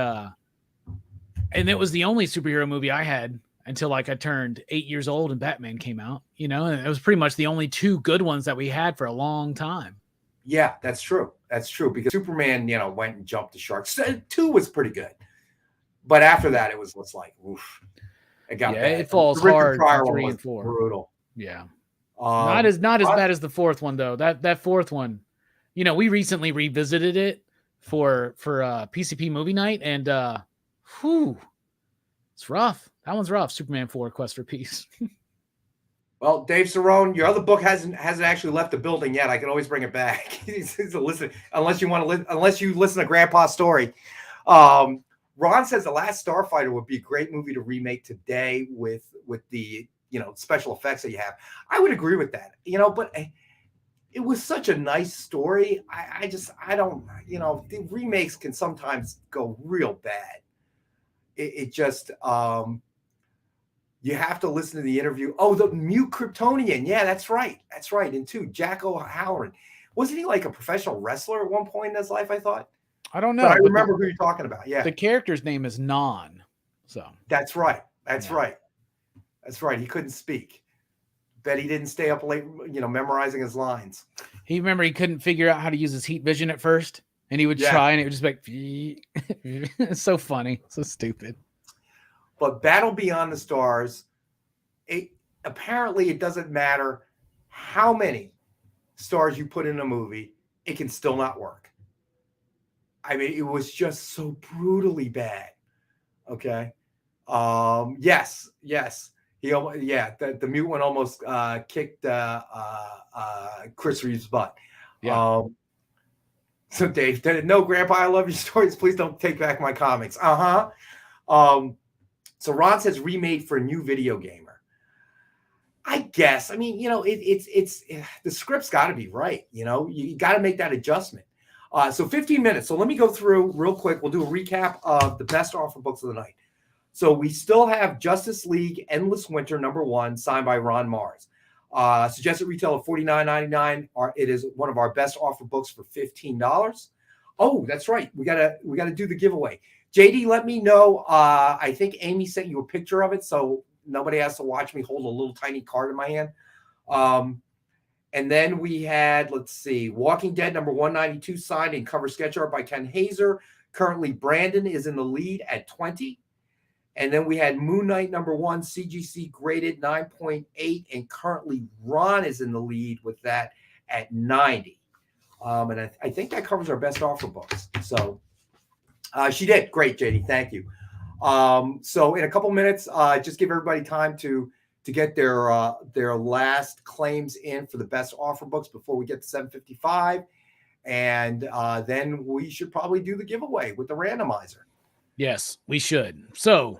it was the only superhero movie I had until like I turned 8 years old and Batman came out. You know, and it was pretty much the only 2 good ones that we had for a long time. Yeah, that's true. That's true because Superman, went and jumped the sharks. 2 was pretty good, but after that, it was like, oof. It got bad. It falls hard. 3 and 4 brutal. Yeah, not as bad as the 4th one though. That 4th one, we recently revisited it for PCP movie night, and it's rough. That one's rough. Superman 4: Quest for Peace. Well, Dave Cerrone, your other book hasn't actually left the building yet. I can always bring it back. He's listen, unless you listen to Grandpa's story. Ron says The Last Starfighter would be a great movie to remake today with the special effects that you have. I would agree with that. But it was such a nice story. I don't. The remakes can sometimes go real bad. It just you have to listen to the interview. Oh, the mute Kryptonian. Yeah, that's right. That's right. And 2, Jack O'Halloran. Wasn't he like a professional wrestler at one point in his life, I thought? I don't know. But I remember who you're talking about. Yeah. The character's name is Non. So that's right. That's right. That's right. He couldn't speak. Bet he didn't stay up late, memorizing his lines. He couldn't figure out how to use his heat vision at first. And he would try, and it would just be like, it's so funny. So stupid. But Battle Beyond the Stars, apparently it doesn't matter how many stars you put in a movie, it can still not work. I mean, it was just so brutally bad. Okay. Yes. The mute one almost kicked Chris Reeves' butt. Yeah. So Dave, no, Grandpa, I love your stories. Please don't take back my comics. So Ron says remade for a new video gamer. I guess. I mean, it's the script's got to be right. You got to make that adjustment. So 15 minutes. So let me go through real quick. We'll do a recap of the best offer books of the night. So we still have Justice League Endless Winter #1, signed by Ron Mars. Suggested retail of $49.99. It is one of our best offer books for $15. Oh, that's right. We gotta do the giveaway. JD, let me know. I think Amy sent you a picture of it, so nobody has to watch me hold a little tiny card in my hand. And then we had, let's see, Walking Dead #192, signed and cover sketch art by Ken Hazer. Currently, Brandon is in the lead at 20. And then we had Moon Knight #1, CGC graded 9.8, and currently Ron is in the lead with that at 90. And I think that covers our best offer books. So she did. Great, JD. Thank you. So in a couple minutes, just give everybody time to get their last claims in for the best offer books before we get to 7:55. And then we should probably do the giveaway with the randomizer. Yes, we should. So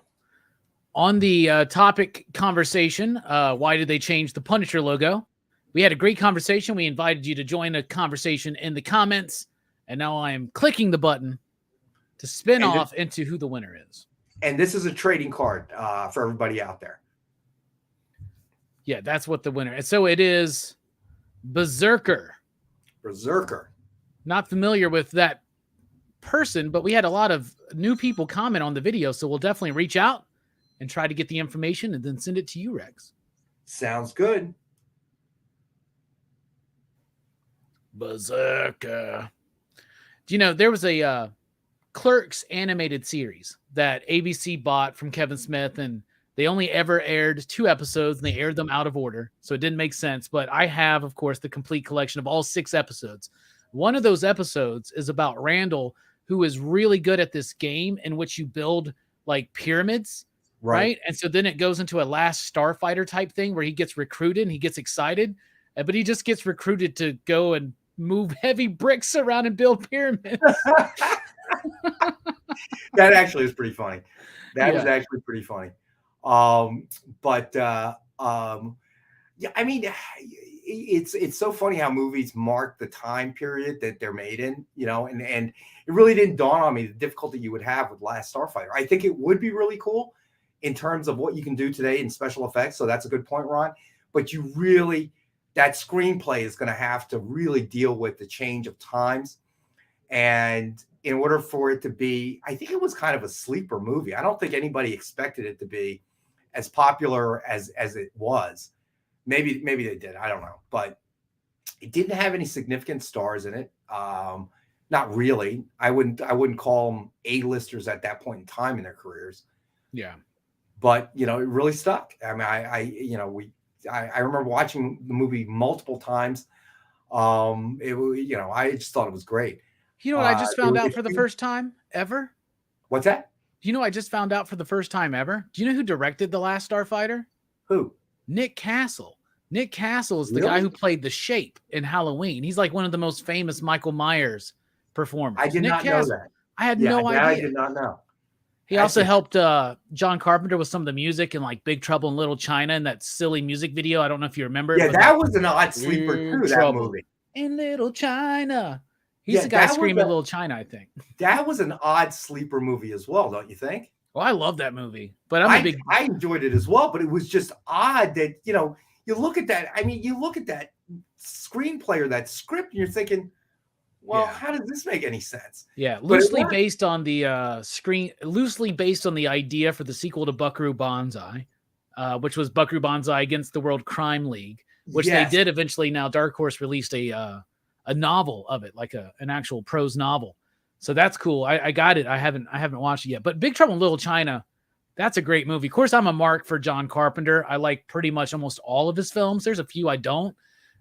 on the topic conversation, why did they change the Punisher logo? We had a great conversation. We invited you to join the conversation in the comments. And now I am clicking the button to spin off into who the winner is. And this is a trading card for everybody out there. Yeah, that's what the winner is. So it is Berserker. Berserker. Not familiar with that person, but we had a lot of new people comment on the video, so we'll definitely reach out and try to get the information and then send it to you, Rex. Sounds good. Berserker. Do you know there was a Clerks animated series that ABC bought from Kevin Smith, and they only ever aired 2 episodes, and they aired them out of order, so it didn't make sense. But I have, of course, the complete collection of all 6 episodes. One of those episodes is about Randall, who is really good at this game in which you build like pyramids, right? And so then it goes into a Last Starfighter type thing where he gets recruited and he gets excited, but he just gets recruited to go and move heavy bricks around and build pyramids. That actually is pretty funny. That is actually pretty funny. Yeah, I mean, it's so funny how movies mark the time period that they're made in, you know, and it really didn't dawn on me the difficulty you would have with Last Starfighter. I think it would be really cool in terms of what you can do today in special effects. So that's a good point, Ron. But you really, that screenplay is going to have to really deal with the change of times. And in order for it to be, I think it was kind of a sleeper movie. I don't think anybody expected it to be as popular as it was. Maybe they did. I don't know. But it didn't have any significant stars in it. Not really. I wouldn't call them A-listers at that point in time in their careers. Yeah. But, you know, it really stuck. I mean, I remember watching the movie multiple times. I just thought it was great. You know what I just found out for the first time ever? What's that? Do you know I just found out for the first time ever? Do you know who directed The Last Starfighter? Who? Nick Castle. Nick Castle is the guy who played the Shape in Halloween. He's like one of the most famous Michael Myers performers. I did not know that. I had no idea. I did not know. He also helped John Carpenter with some of the music in like Big Trouble in Little China and that silly music video. I don't know if you remember. Yeah, that was an odd sleeper too, that movie. In Little China. He's the guy screaming Little China, I think. That was an odd sleeper movie as well, don't you think? Well, I love that movie, but I enjoyed it as well, but it was just odd that, you know, you look at that. I mean, you look at that screenplay or that script and you're thinking, well, how does this make any sense? Yeah, loosely based on the idea for the sequel to Buckaroo Banzai, which was Buckaroo Banzai Against the World Crime League, which they did eventually. Now Dark Horse released a novel of it, like an actual prose novel. So that's cool. I got it. I haven't watched it yet. But Big Trouble in Little China, that's a great movie. Of course, I'm a mark for John Carpenter. I like pretty much almost all of his films. There's a few I don't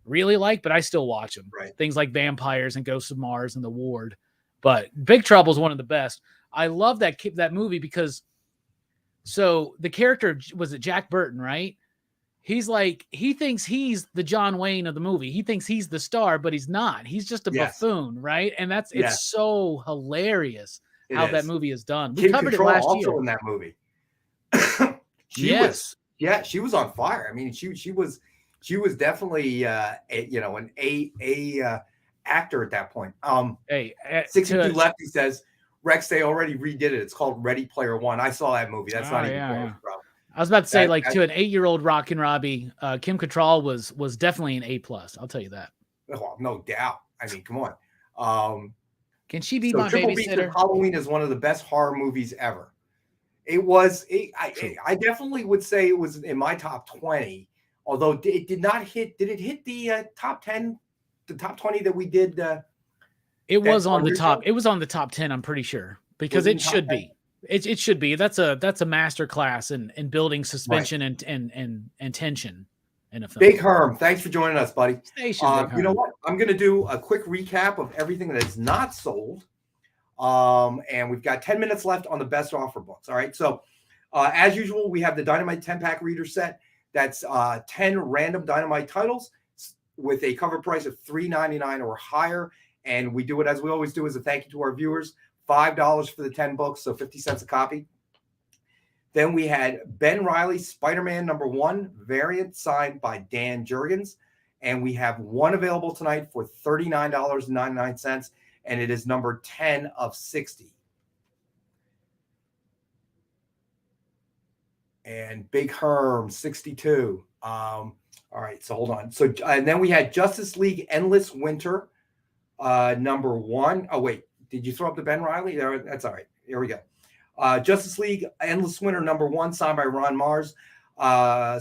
really like, but I still watch them. Right. Things like Vampires and Ghosts of Mars and The Ward. But Big Trouble is one of the best. I love that movie because so the character was it Jack Burton, right? He's like, he thinks he's the John Wayne of the movie. He thinks he's the star, but he's not. He's just a buffoon, right? And it's so hilarious that movie is done. We covered it last year. Also in that movie. She was on fire. I mean, she was definitely an actor at that point. 62 Lefty says, Rex, they already redid it. It's called Ready Player One. I saw that movie. That's not even close, bro. I was about to say, to an 8-year-old Rockin' Robbie, Kim Cattrall was definitely an A+. I'll tell you that. Oh, no doubt. I mean, come on. Can she be my babysitter? Halloween is one of the best horror movies ever. It was. I definitely would say it was in my top 20. Although it did not hit. Did it hit the top 10? The top 20 that we did. It was on the top. It was on the top 10. I'm pretty sure because it should be. It should be. That's a master class in building suspension and tension in a film. Big Herm, thanks for joining us, buddy. You know what? I'm going to do a quick recap of everything that is not sold. And we've got 10 minutes left on the best offer books. All right. So as usual, we have the Dynamite 10-pack reader set. That's 10 random Dynamite titles with a cover price of $3.99 or higher. And we do it as we always do as a thank you to our viewers. $5 for the 10 books, so 50 cents a copy. Then we had Ben Reilly SpiderMan #1 variant signed by Dan Jurgens. And we have one available tonight for $39.99. And it is number 10 of 60. and Big Herm 62. All right, so hold on. So and then we had Justice League Endless Winter, number 1. Oh wait, did you throw up the Ben Reilly? That's all right. Here we go. Justice League Endless Winter number 1, signed by Ron Mars.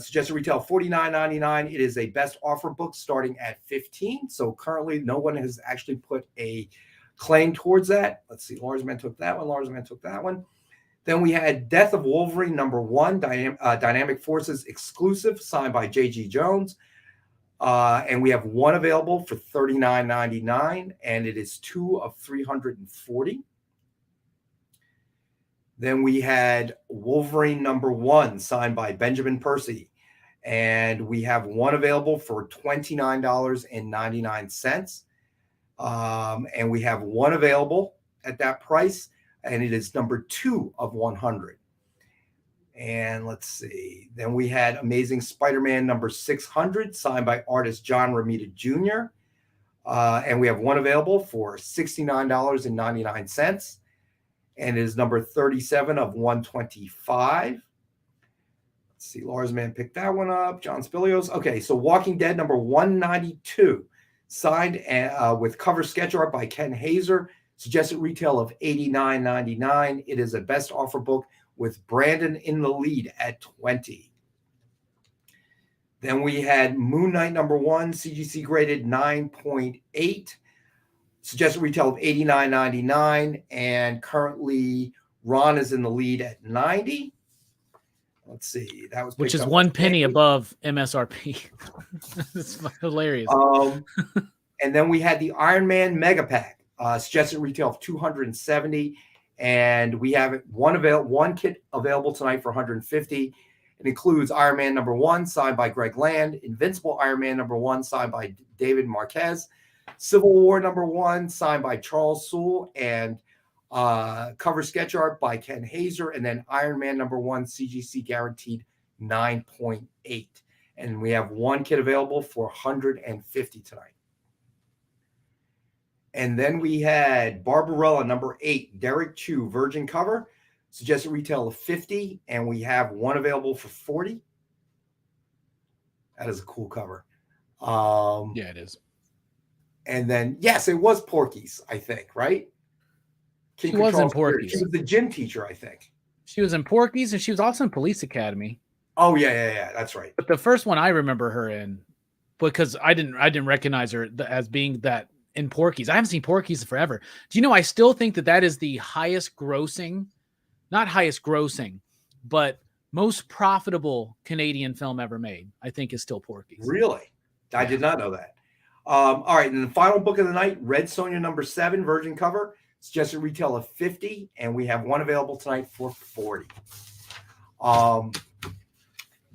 Suggested retail $49.99. It is a best offer book starting at $15. So currently, no one has actually put a claim towards that. Let's see. Larsman took that one. Then we had Death of Wolverine number 1, Dynamic Forces exclusive, signed by J.G. Jones. And we have one available for $39.99, and it is 2 of 340. Then we had Wolverine number 1, signed by Benjamin Percy. And we have one available for $29.99. And we have one available at that price, and it is number 2 of 100. And let's see. Then we had Amazing Spider-Man number 600, signed by artist John Romita Jr. And we have one available for $69.99. And it is number 37 of 125. Let's see. Larsman picked that one up. John Spilios. Okay, so Walking Dead number 192, signed with cover sketch art by Ken Hazer. Suggested retail of $89.99. It is a best offer book with Brandon in the lead at 20. Then we had Moon Knight number 1, CGC graded 9.8. Suggested retail of $89.99, and currently Ron is in the lead at 90. Let's see, that was which is 1 penny above MSRP. It's hilarious. And then we had the Iron Man Mega Pack, suggested retail of $270, and we have one kit available tonight for $150. It includes Iron Man number 1, signed by Greg Land, Invincible Iron Man number 1, signed by David Marquez, Civil War number 1, signed by Charles Soule, and cover sketch art by Ken Hazer, and then Iron Man number 1, CGC guaranteed 9.8. And we have one kit available for $150 tonight. And then we had Barbarella number 8, Derek Chu, virgin cover, suggested retail of $50, and we have one available for $40. That is a cool cover. Yeah, it is. And then, yes, it was Porky's, I think, right? She was in Porky's. She was the gym teacher, I think. She was in Porky's, and she was also in Police Academy. Oh, yeah, that's right. But the first one I remember her in, because I didn't recognize her as being that in Porky's. I haven't seen Porky's forever. Do you know, I still think that is the highest grossing, not highest grossing, but most profitable Canadian film ever made, I think, is still Porky's. Really? I did not know that. All right, and the final book of the night, Red Sonja number 7, virgin cover, suggested retail of $50, and we have one available tonight for $40.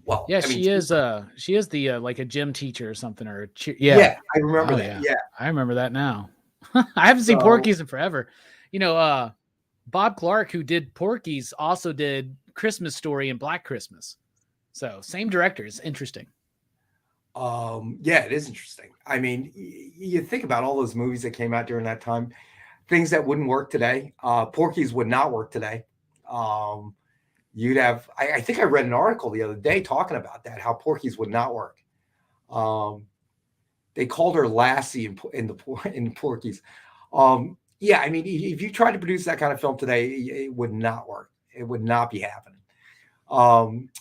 Well, yeah, she is the like a gym teacher or something, or yeah, I remember that. Yeah, I remember that now. I haven't seen Porky's in forever. You know, Bob Clark, who did Porky's, also did Christmas Story and Black Christmas. So same director. It's interesting. Yeah, it is interesting. I mean, you think about all those movies that came out during that time, things that wouldn't work today. Porky's would not work today. You'd have, I think I read an article the other day talking about that, how Porky's would not work. They called her Lassie in Porky's. Yeah, I mean, if you tried to produce that kind of film today, it would not work. It would not be happening.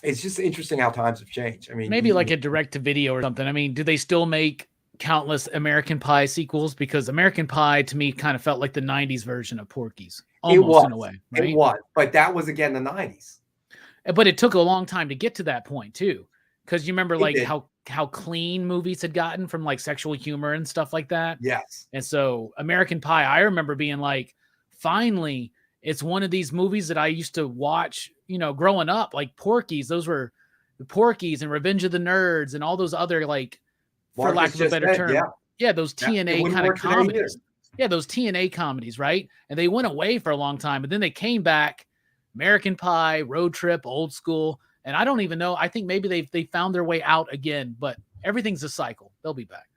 It's just interesting how times have changed. I mean, maybe like a direct to video or something. I mean, do they still make countless American Pie sequels? Because American Pie to me kind of felt like the 90s version of Porky's, almost in a way. Right? It was, but that was again the 90s. But it took a long time to get to that point too, because you remember like how clean movies had gotten from like sexual humor and stuff like that. Yes. And so American Pie, I remember being like, finally, it's one of these movies that I used to watch, you know, growing up, like Porky's. Those were the Porky's and Revenge of the Nerds and all those other, like, for lack of a better term. Yeah, those TNA kind of comedies. Yeah, those TNA comedies, right? And they went away for a long time, but then they came back. American Pie, Road Trip, Old School, and I don't even know. I think maybe they found their way out again, but everything's a cycle. They'll be back.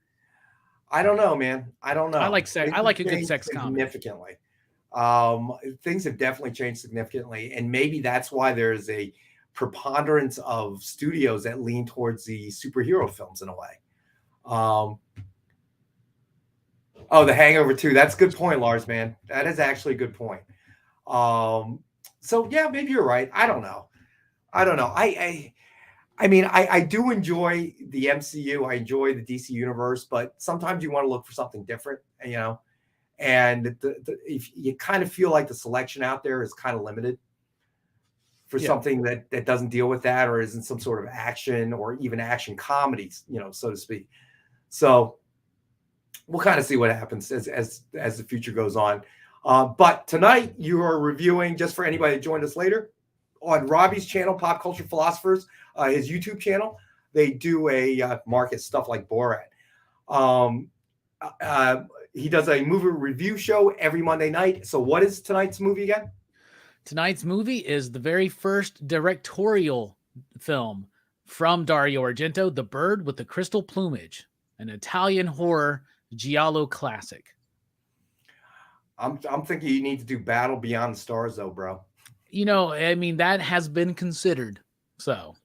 I don't know, man. I don't know. I like sex. I like a good sex comedy. Significantly. Things have definitely changed significantly, and maybe that's why there's a preponderance of studios that lean towards the superhero films in a way. The Hangover 2. That's a good point, Lars, man. That is actually a good point. So yeah, maybe you're right. I don't know. I mean, I do enjoy the MCU. I enjoy the DC universe, but sometimes you want to look for something different, and if you kind of feel like the selection out there is kind of limited for something that doesn't deal with that or isn't some sort of action or even action comedies, so to speak. So we'll kind of see what happens as the future goes on. But tonight you are reviewing, just for anybody that joined us later, on Robbie's channel, Pop Culture Philosophers, his YouTube channel. They do a market stuff like Borat. He does a movie review show every Monday night. So what is tonight's movie again? Tonight's movie is the very first directorial film from Dario Argento, The Bird with the Crystal Plumage, an Italian horror giallo classic. I'm thinking you need to do Battle Beyond the Stars, though, bro. I mean, that has been considered. So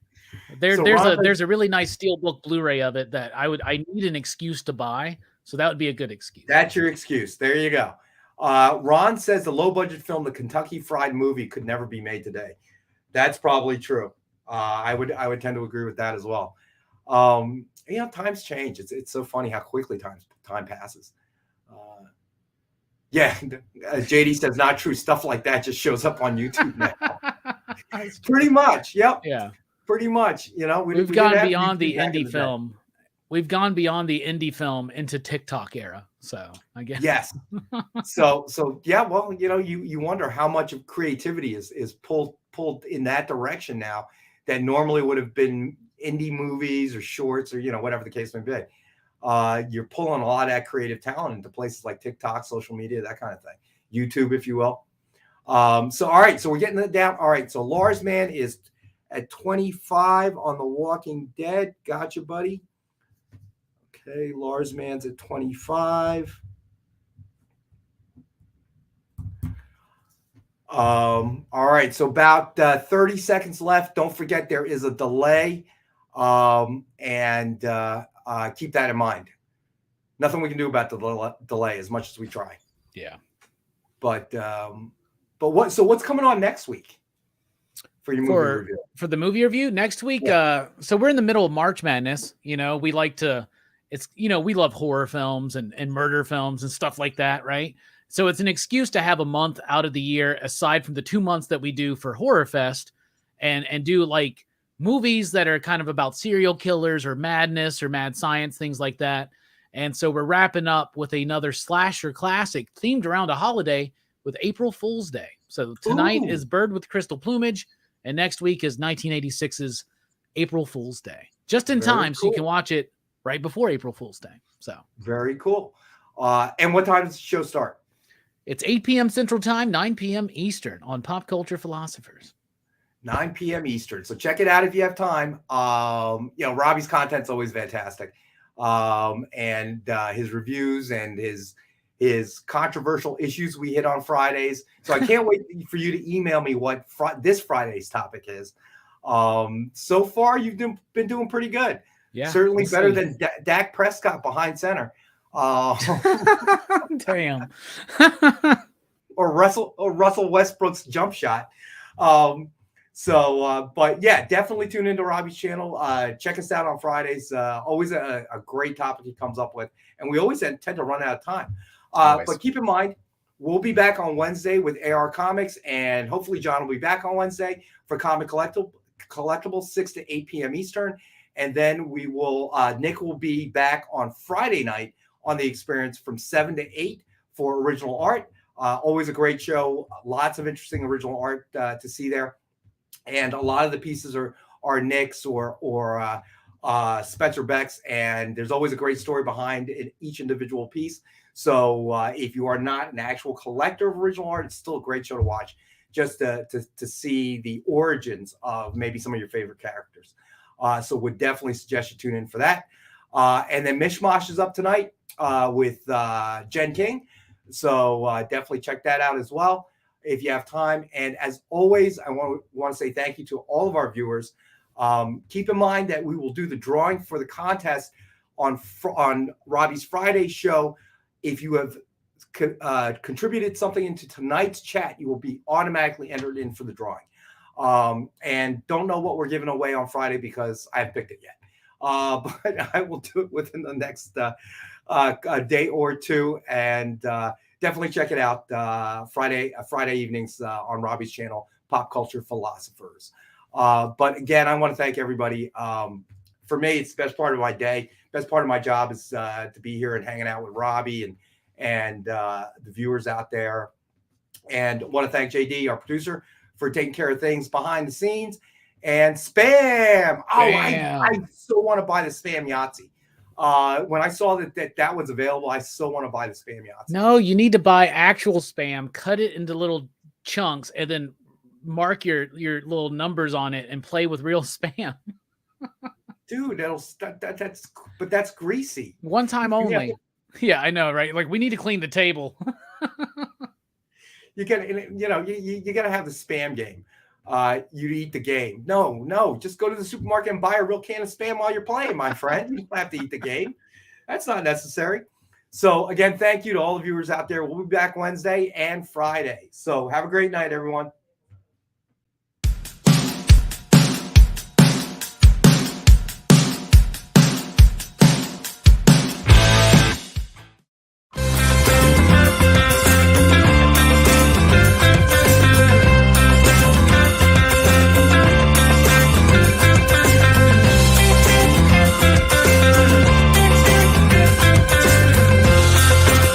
there's a really nice steelbook Blu-ray of it that I need an excuse to buy. So that would be a good excuse. That's your excuse. There you go. Ron says the low-budget film, The Kentucky Fried Movie, could never be made today. That's probably true. I would tend to agree with that as well. Times change. It's so funny how quickly time passes. JD says not true. Stuff like that just shows up on YouTube now. Pretty much. Yep. Yeah. Pretty much. We've gone beyond the indie film. We've gone beyond the indie film into TikTok era. So I guess. Yes. So yeah. Well, you wonder how much of creativity is pulled in that direction now that normally would have been indie movies or shorts or whatever the case may be. You're pulling a lot of that creative talent into places like TikTok, social media, that kind of thing, YouTube, if you will. So all right, so we're getting it down. All right, so Lars Man is at 25 on The Walking Dead. Gotcha, buddy. Okay, Lars Man's at 25. All right, so about 30 seconds left. Don't forget there is a delay, and keep that in mind. Nothing we can do about the delay as much as we try. Yeah. But what's coming on next week for your movie review? For the movie review next week? Yeah. So we're in the middle of March Madness. We like to, we love horror films and murder films and stuff like that, right? So it's an excuse to have a month out of the year aside from the 2 months that we do for Horror Fest and do like movies that are kind of about serial killers or madness or mad science, things like that. And so we're wrapping up with another slasher classic themed around a holiday with April Fool's Day. So tonight is Bird with Crystal Plumage, and next week is 1986's April Fool's Day. Just in time, so you can watch it right before April Fool's Day. So very cool. And what time does the show start? It's 8 p.m. Central Time, 9 p.m. Eastern on Pop Culture Philosophers. 9 p.m. Eastern. So check it out if you have time. Robbie's content's always fantastic. And his reviews and his controversial issues we hit on Fridays. So I can't wait for you to email me what this Friday's topic is. So far, you've been doing pretty good. Yeah, certainly better than Dak Prescott behind center. Damn. or Russell Westbrook's jump shot. But yeah, definitely tune into Robbie's channel. Check us out on Fridays. Always a great topic he comes up with. And we always tend to run out of time. But keep in mind, we'll be back on Wednesday with AR Comics. And hopefully John will be back on Wednesday for Comic Collectables, 6 to 8 p.m. Eastern. And then we will, Nick will be back on Friday night on The Experience from 7 to 8 for original art. Always a great show. Lots of interesting original art to see there. And a lot of the pieces are Nick's or Spencer Beck's, and there's always a great story behind each individual piece. So if you are not an actual collector of original art, it's still a great show to watch, just to see the origins of maybe some of your favorite characters. So would definitely suggest you tune in for that. And then Mishmash is up tonight with Jen King. So definitely check that out as well. if you have time. And as always, I want to say thank you to all of our viewers. Keep in mind that we will do the drawing for the contest on Robbie's Friday show. If you have contributed something into tonight's chat, you will be automatically entered in for the drawing. And don't know what we're giving away on Friday because I haven't picked it yet. But I will do it within the next day or two. And definitely check it out Friday evenings on Robbie's channel, Pop Culture Philosophers. But again, I want to thank everybody. For me, it's the best part of my day. Best part of my job is to be here and hanging out with Robbie and the viewers out there. And I want to thank JD, our producer, for taking care of things behind the scenes. And Spam. Oh, I so want to buy the Spam Yahtzee. When I saw that was available, I so want to buy the Spam Yahtzee. No, you need to buy actual Spam, cut it into little chunks, and then mark your little numbers on it and play with real Spam. Dude, that's greasy. One time only. Yeah, I know, right? Like we need to clean the table. You gotta have the Spam game. You eat the game. No, just go to the supermarket and buy a real can of Spam while you're playing, my friend. You don't have to eat the game. That's not necessary. So again, thank you to all the viewers out there. We'll be back Wednesday and Friday. So have a great night, everyone.